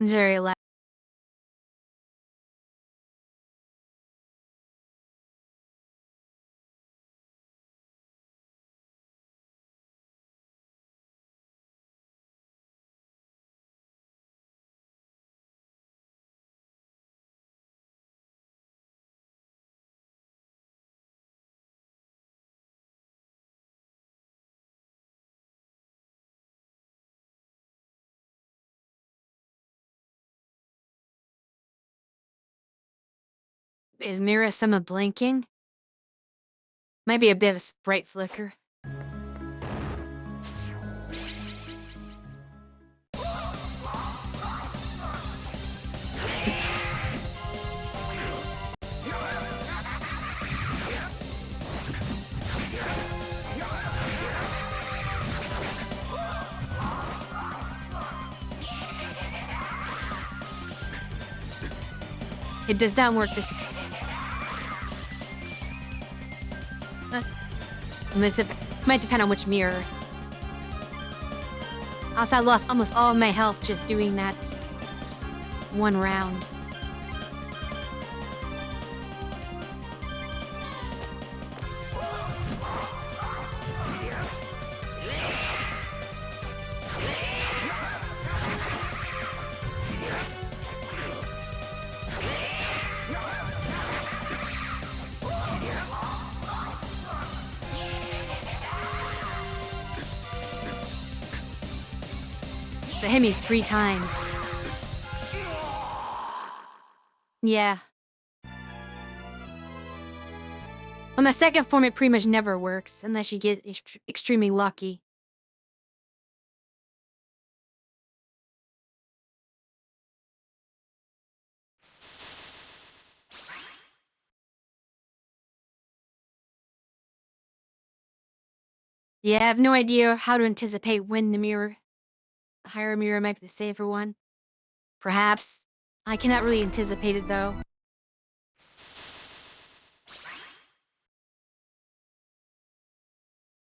Very loud. Is Mirasama blinking? Might be a bit of a sprite flicker. It does not work this. Might depend on which mirror. Also, I lost almost all of my health just doing that one round. They hit me 3 times. Yeah. On the second form, it pretty much never works, unless you get extremely lucky. Yeah, I have no idea how to anticipate when the higher mirror might be the safer one. Perhaps. I cannot really anticipate it, though.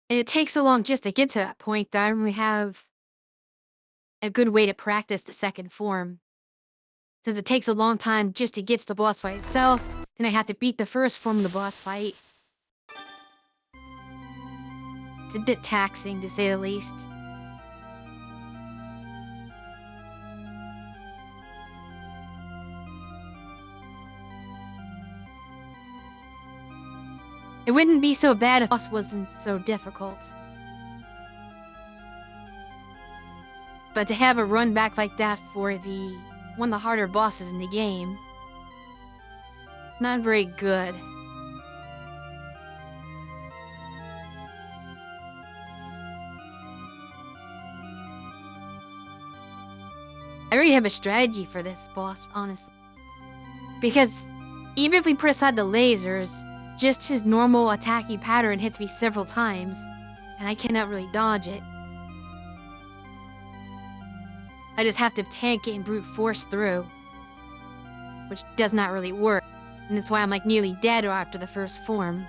It takes so long just to get to that point that I don't really have a good way to practice the second form. Since it takes a long time just to get to the boss fight itself, then I have to beat the first form of the boss fight. It's a bit taxing, to say the least. It wouldn't be so bad if the boss wasn't so difficult. But to have a run back like that for one of the harder bosses in the game, not very good. I already have a strategy for this boss, honestly. Because even if we put aside the lasers, just his normal attacking pattern hits me several times, and I cannot really dodge it. I just have to tank it and brute force through, which does not really work, and that's why I'm like nearly dead after the first form.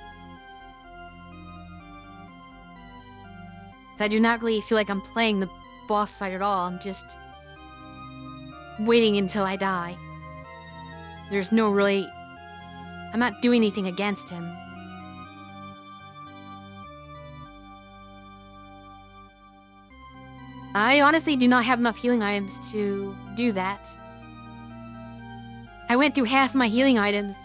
So I do not really feel like I'm playing the boss fight at all, I'm just waiting until I die. There's no really... I'm not doing anything against him. I honestly do not have enough healing items to do that. I went through half my healing items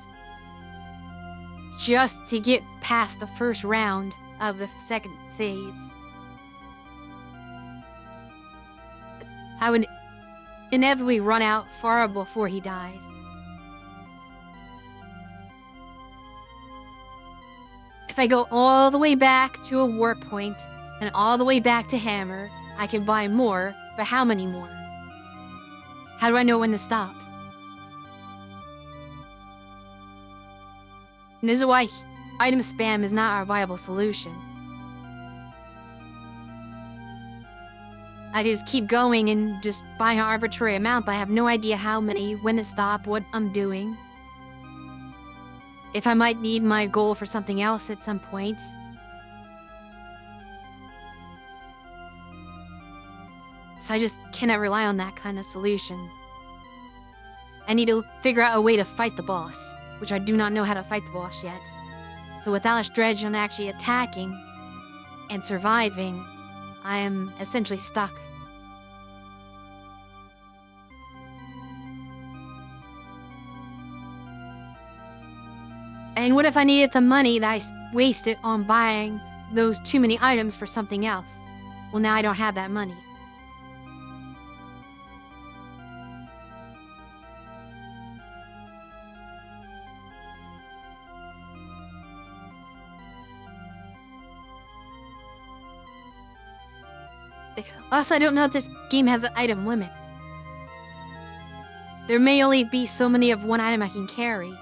just to get past the first round of the second phase. I would inevitably run out far before he dies. If I go all the way back to a warp point and all the way back to Hammer, I can buy more, but how many more? How do I know when to stop? And this is why item spam is not our viable solution. I just keep going and just buy an arbitrary amount, but I have no idea how many, when to stop, what I'm doing. If I might need my goal for something else at some point. So I just cannot rely on that kind of solution. I need to figure out a way to fight the boss, which I do not know how to fight the boss yet. So without a strategy on actually attacking and surviving, I am essentially stuck. And what if I needed the money that I wasted on buying those too many items for something else? Well, now I don't have that money. Also, I don't know if this game has an item limit. There may only be so many of one item I can carry.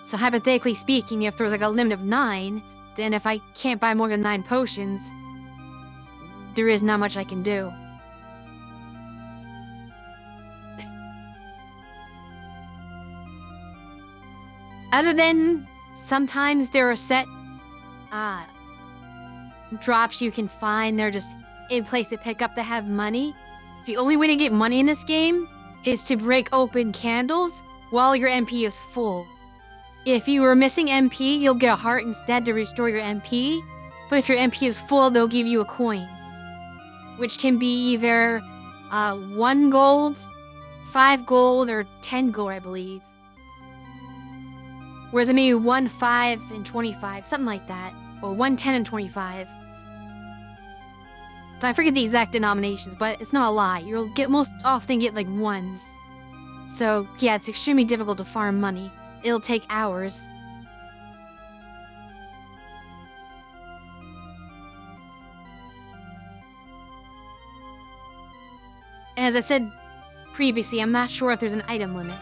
So hypothetically speaking, if there was like a limit of 9, then if I can't buy more than 9 potions, there is not much I can do. Other than sometimes there are set drops you can find, they're just in place to pick up that have money. The only way to get money in this game is to break open candles while your MP is full. If you are missing MP, you'll get a heart instead to restore your MP. But if your MP is full, they'll give you a coin, which can be either 1 gold, 5 gold, or 10 gold, I believe. Whereas it may be 1, 5, and 25, something like that. Or 1, 10, and 25. So I forget the exact denominations, but it's not a lot. You'll most often get like 1s. So yeah, it's extremely difficult to farm money. It'll take hours. And as I said previously, I'm not sure if there's an item limit,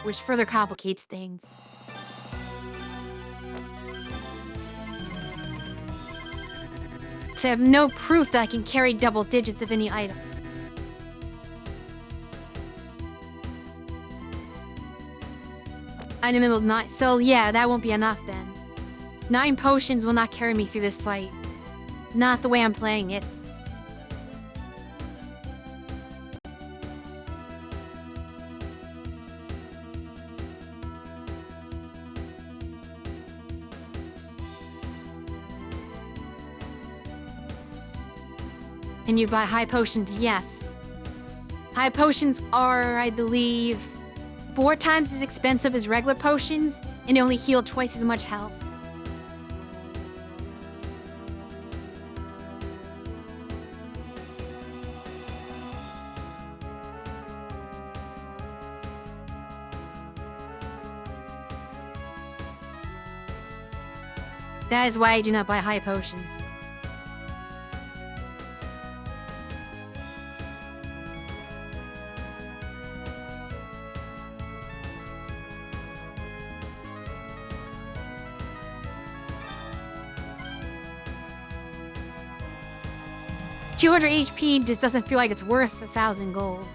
which further complicates things. So I have no proof that I can carry double digits of any item. Item limit 9, so yeah, that won't be enough then. 9 potions will not carry me through this fight. Not the way I'm playing it. Can you buy high potions? Yes. High potions are, I believe, 4 times as expensive as regular potions, and they only heal twice as much health. That is why I do not buy high potions. $200 HP just doesn't feel like it's worth 1,000 gold.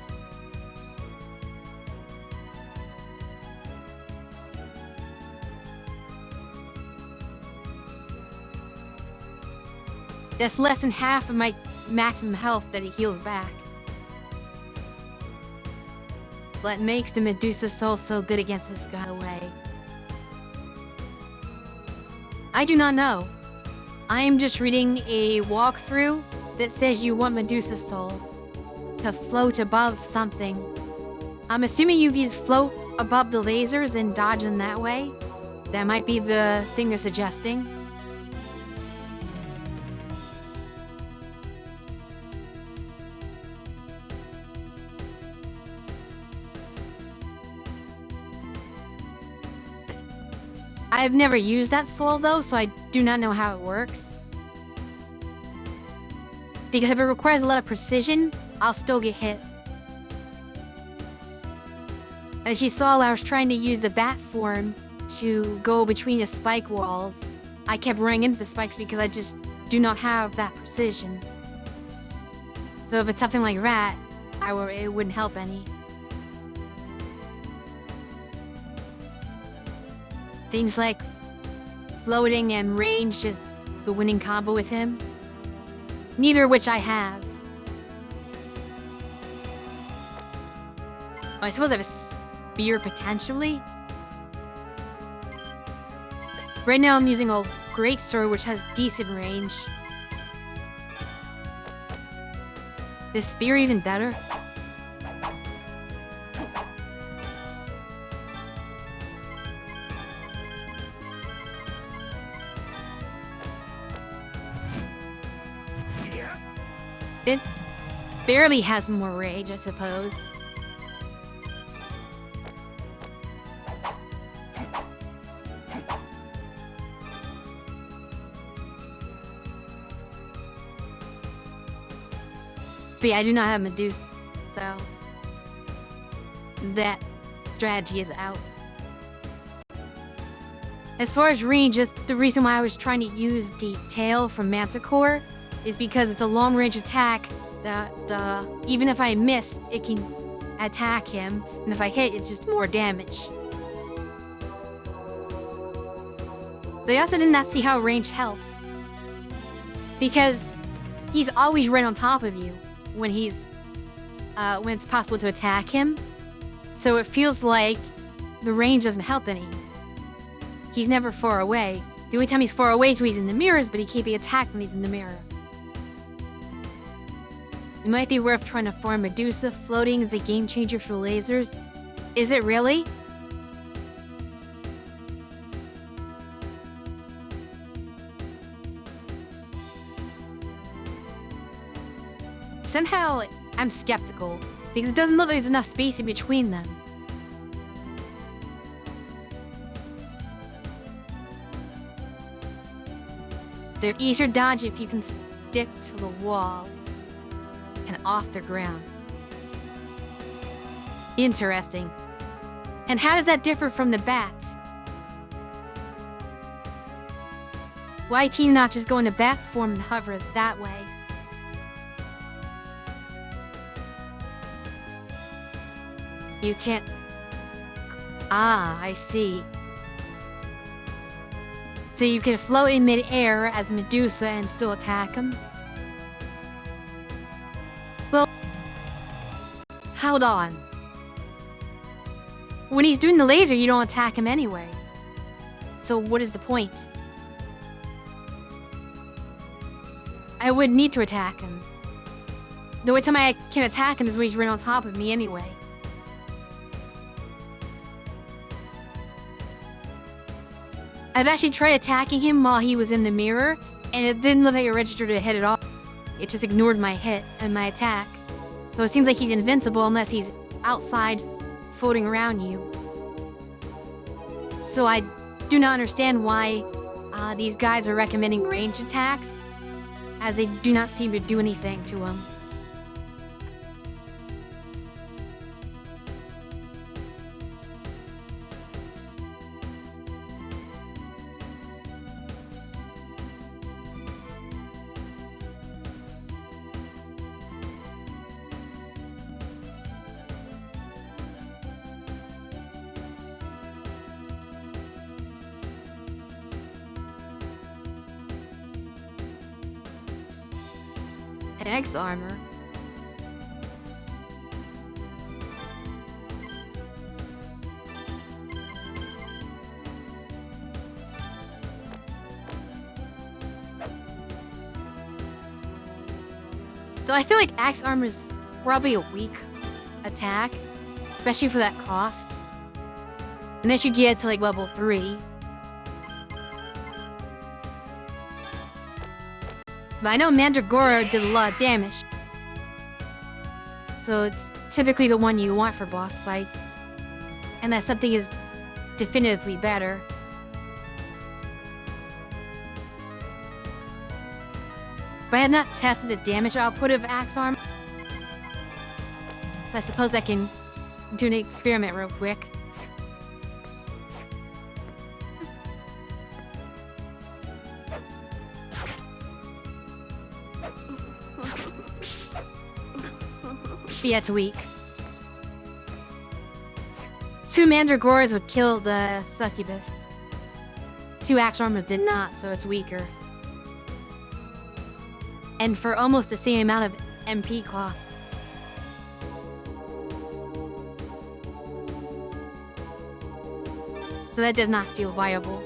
That's less than half of my maximum health that it heals back. What makes the Medusa Soul so good against this god away? I do not know. I am just reading a walkthrough that says you want Medusa Soul to float above something. I'm assuming you've used float above the lasers and dodge them that way. That might be the thing they're suggesting. I've never used that soul though, so I do not know how it works. Because if it requires a lot of precision, I'll still get hit. As you saw, I was trying to use the bat form to go between the spike walls. I kept running into the spikes because I just do not have that precision. So if it's something like that, it wouldn't help any. Things like floating and range is the winning combo with him. Neither of which I have. I suppose I have a spear potentially. Right now I'm using a great sword which has decent range. Is spear even better? It barely has more rage, I suppose. But yeah, I do not have Medusa, so that strategy is out. As far as range, just the reason why I was trying to use the tail from Manticore is because it's a long-range attack that even if I miss, it can attack him, and if I hit, it's just more damage. But I also did not see how range helps, because he's always right on top of you when it's possible to attack him. So it feels like the range doesn't help any. He's never far away. The only time he's far away is when he's in the mirrors, but he can't be attacked when he's in the mirror. It might be worth trying to farm Medusa. Floating is a game changer for lasers. Is it really? Somehow, I'm skeptical, because it doesn't look like there's enough space in between them. They're easier to dodge if you can stick to the walls and off the ground. Interesting. And how does that differ from the bat? Why can you not just go into bat form and hover that way? You can't... Ah, I see. So you can float in mid-air as Medusa and still attack him? Well, hold on. When he's doing the laser, you don't attack him anyway. So what is the point? I would need to attack him. The only time I can attack him is when he's right on top of me anyway. I've actually tried attacking him while he was in the mirror, and it didn't look like it registered to hit at all. It just ignored my hit and my attack. So it seems like he's invincible unless he's outside floating around you. So I do not understand why these guys are recommending ranged attacks, as they do not seem to do anything to him. X armor. Though I feel like axe armor is probably a weak attack, especially for that cost. Unless you get to like level 3. But I know Mandragora did a lot of damage. So it's typically the one you want for boss fights. And that something is definitively better. But I have not tested the damage output of Axe Arm. So I suppose I can do an experiment real quick. Yeah, it's weak. 2 Mandragoras would kill the Succubus. 2 Axe Armors did not, so it's weaker. And for almost the same amount of MP cost. So that does not feel viable.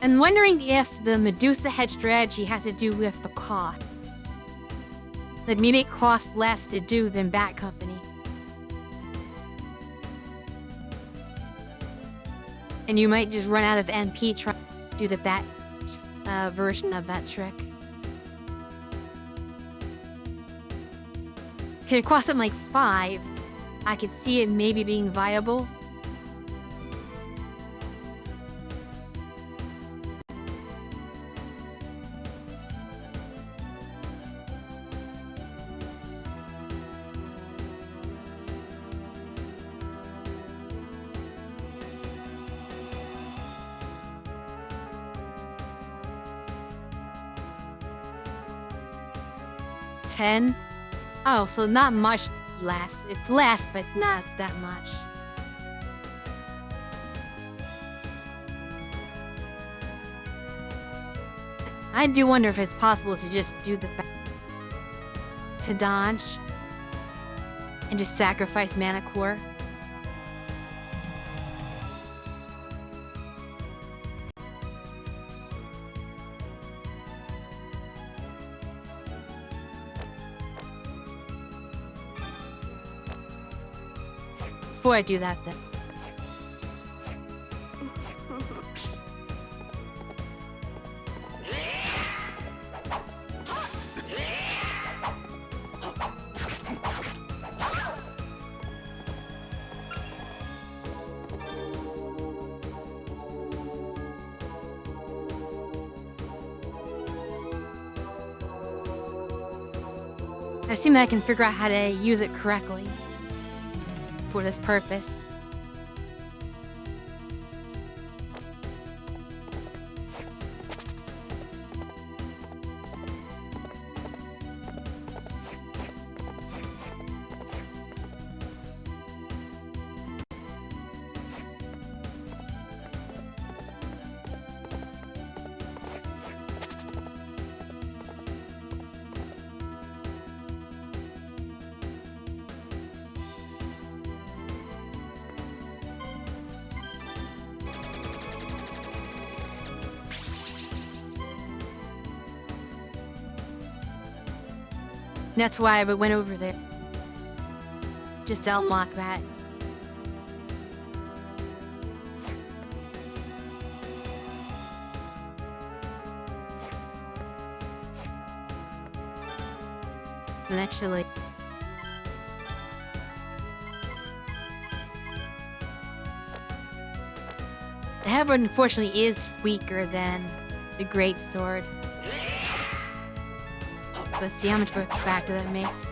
I'm wondering if the Medusa head strategy has to do with the cost. Like maybe it costs less to do than Bat Company. And you might just run out of NP trying to do the Bat version of that trick. Could it cost something like 5? I could see it maybe being viable. $10? Oh, so not much less. It's less, but not that much. I do wonder if it's possible to just do the to dodge and just sacrifice Mana Core. Before I do that, then. I assume that I can figure out how to use it correctly for this purpose. That's why I went over there. Just to unlock that. And actually... the halberd unfortunately is weaker than the great sword. Let's see how much back to that makes.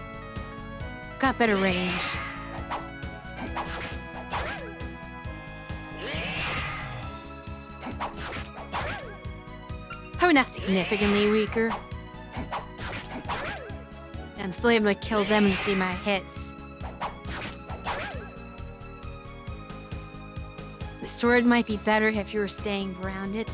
It's got better range. Probably not significantly weaker. I'm still able to kill them and see my hits. The sword might be better if you were staying grounded.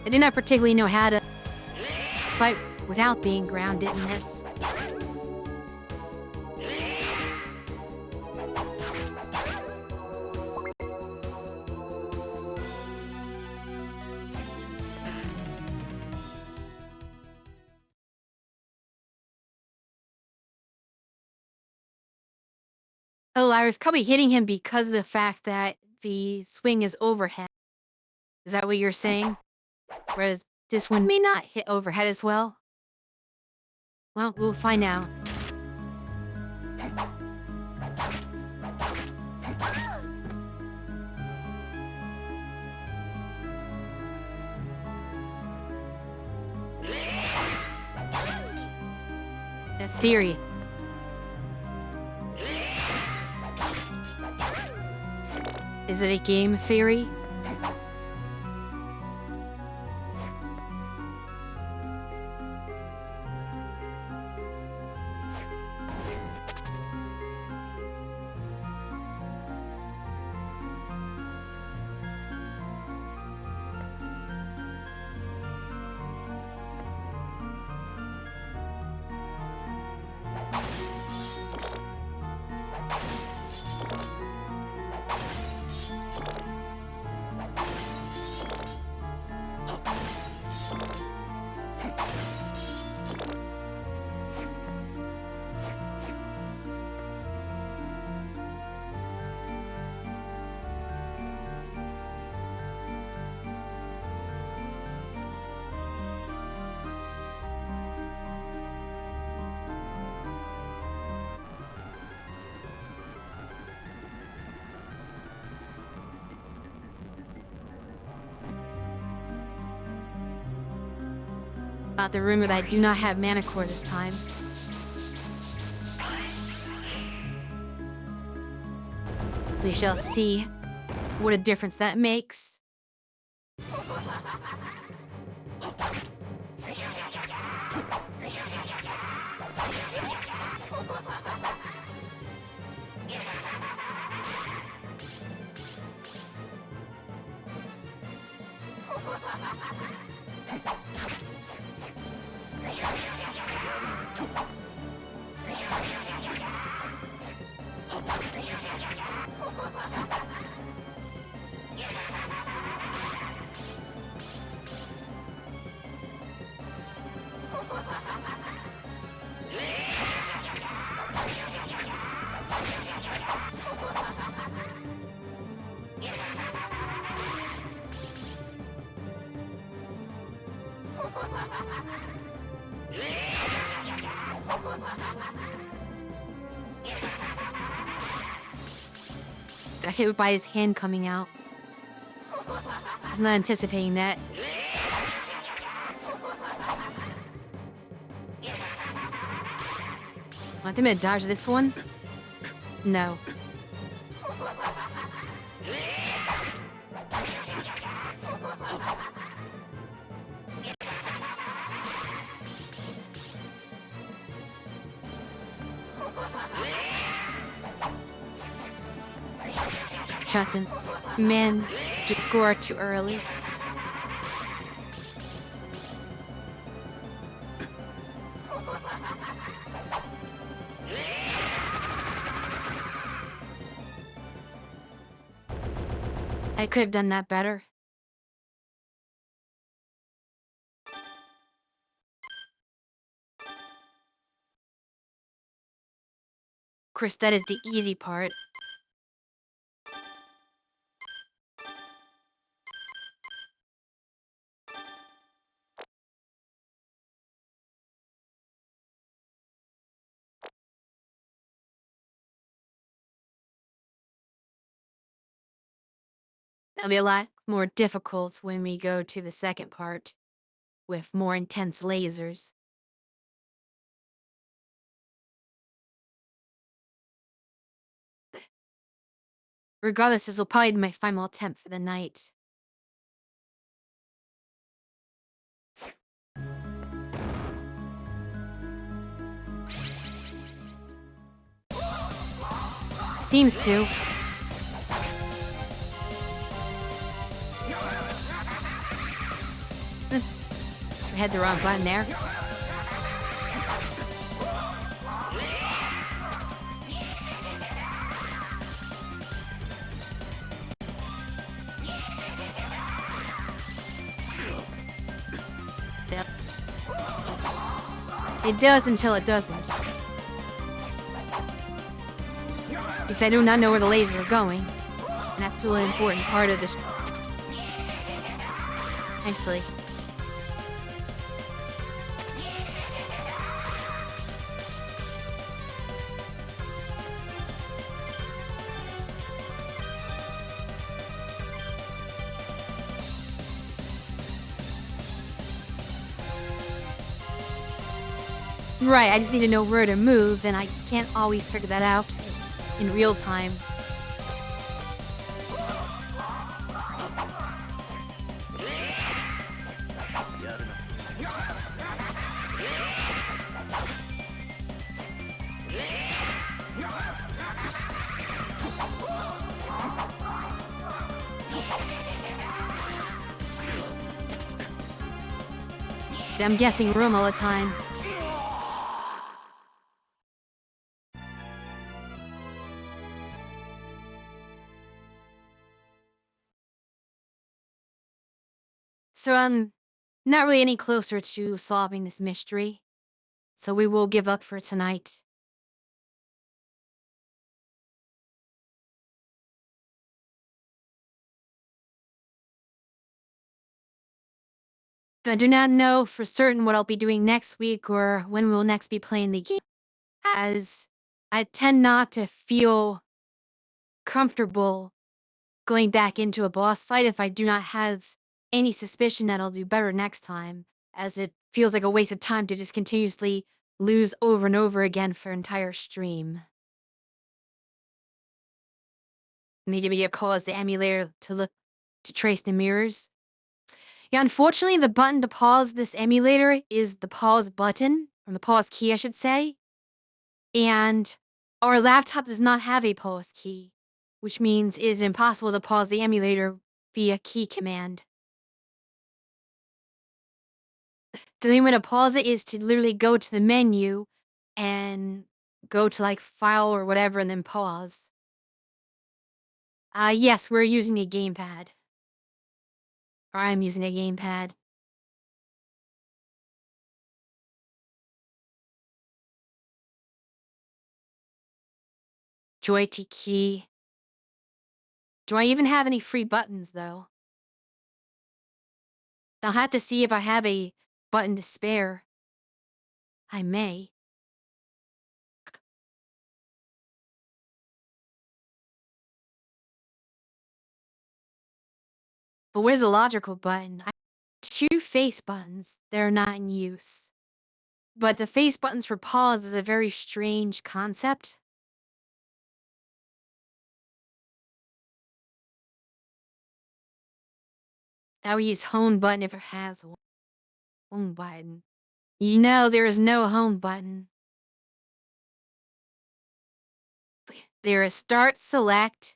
I do not particularly know how to fight without being grounded in this. Oh, I was probably hitting him because of the fact that the swing is overhead. Is that what you're saying? Whereas this one may not hit overhead as well. Well, we'll find out. A theory. Is it a game theory? About the rumor that I do not have mana core this time. We shall see what a difference that makes. Got hit by his hand coming out. I was not anticipating that. Want him to dodge this one? No. Shot the man Jagor too early. I could have done that better. Of course, that is the easy part. It'll be a lot more difficult when we go to the second part, with more intense lasers. Regardless, this will probably be my final attempt for the night. Seems to. I had the wrong button there. It does until it doesn't. Because I do not know where the lasers are going. And that's still an important part of this. Actually. Right, I just need to know where to move, and I can't always figure that out in real time. I'm guessing room all the time. So, not really any closer to solving this mystery, so we will give up for tonight. I do not know for certain what I'll be doing next week or when we'll next be playing the game, as I tend not to feel comfortable going back into a boss fight if I do not have any suspicion that I'll do better next time, as it feels like a waste of time to just continuously lose over and over again for an entire stream. Maybe it caused the emulator to trace the mirrors. Yeah, unfortunately, the button to pause this emulator is the pause button, or the pause key, I should say. And our laptop does not have a pause key, which means it is impossible to pause the emulator via key command. The only way to pause it is to literally go to the menu and go to like file or whatever and then pause. Yes, we're using a gamepad. Or I'm using a gamepad. Joy-T key. Do I even have any free buttons though? I'll have to see if I have a button to spare. I may. But where's the logical button? I have two face buttons that are not in use. But the face buttons for pause is a very strange concept. I would use home button if it has one. Home button. You know there is no home button. There is start, select,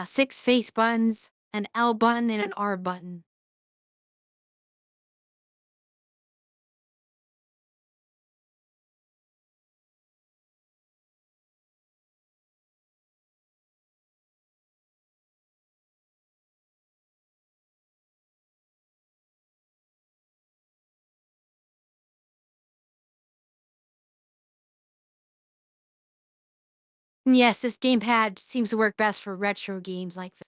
6 face buttons, an L button, and an R button. Yes, this gamepad seems to work best for retro games like this.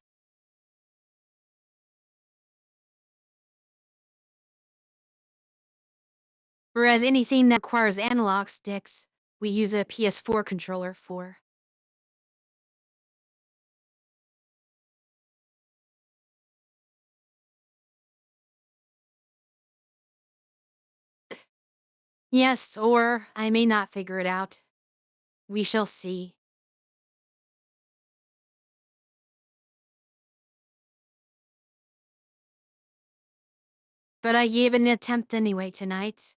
Whereas anything that requires analog sticks, we use a PS4 controller for. Yes, or I may not figure it out. We shall see. But I gave it an attempt anyway tonight.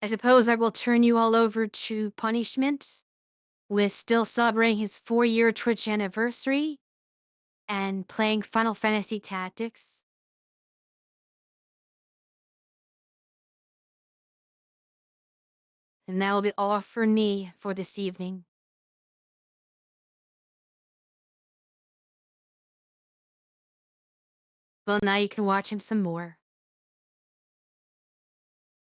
I suppose I will turn you all over to punishment, with still celebrating his 4-year Twitch anniversary and playing Final Fantasy Tactics. And that will be all for me for this evening. Well, now you can watch him some more.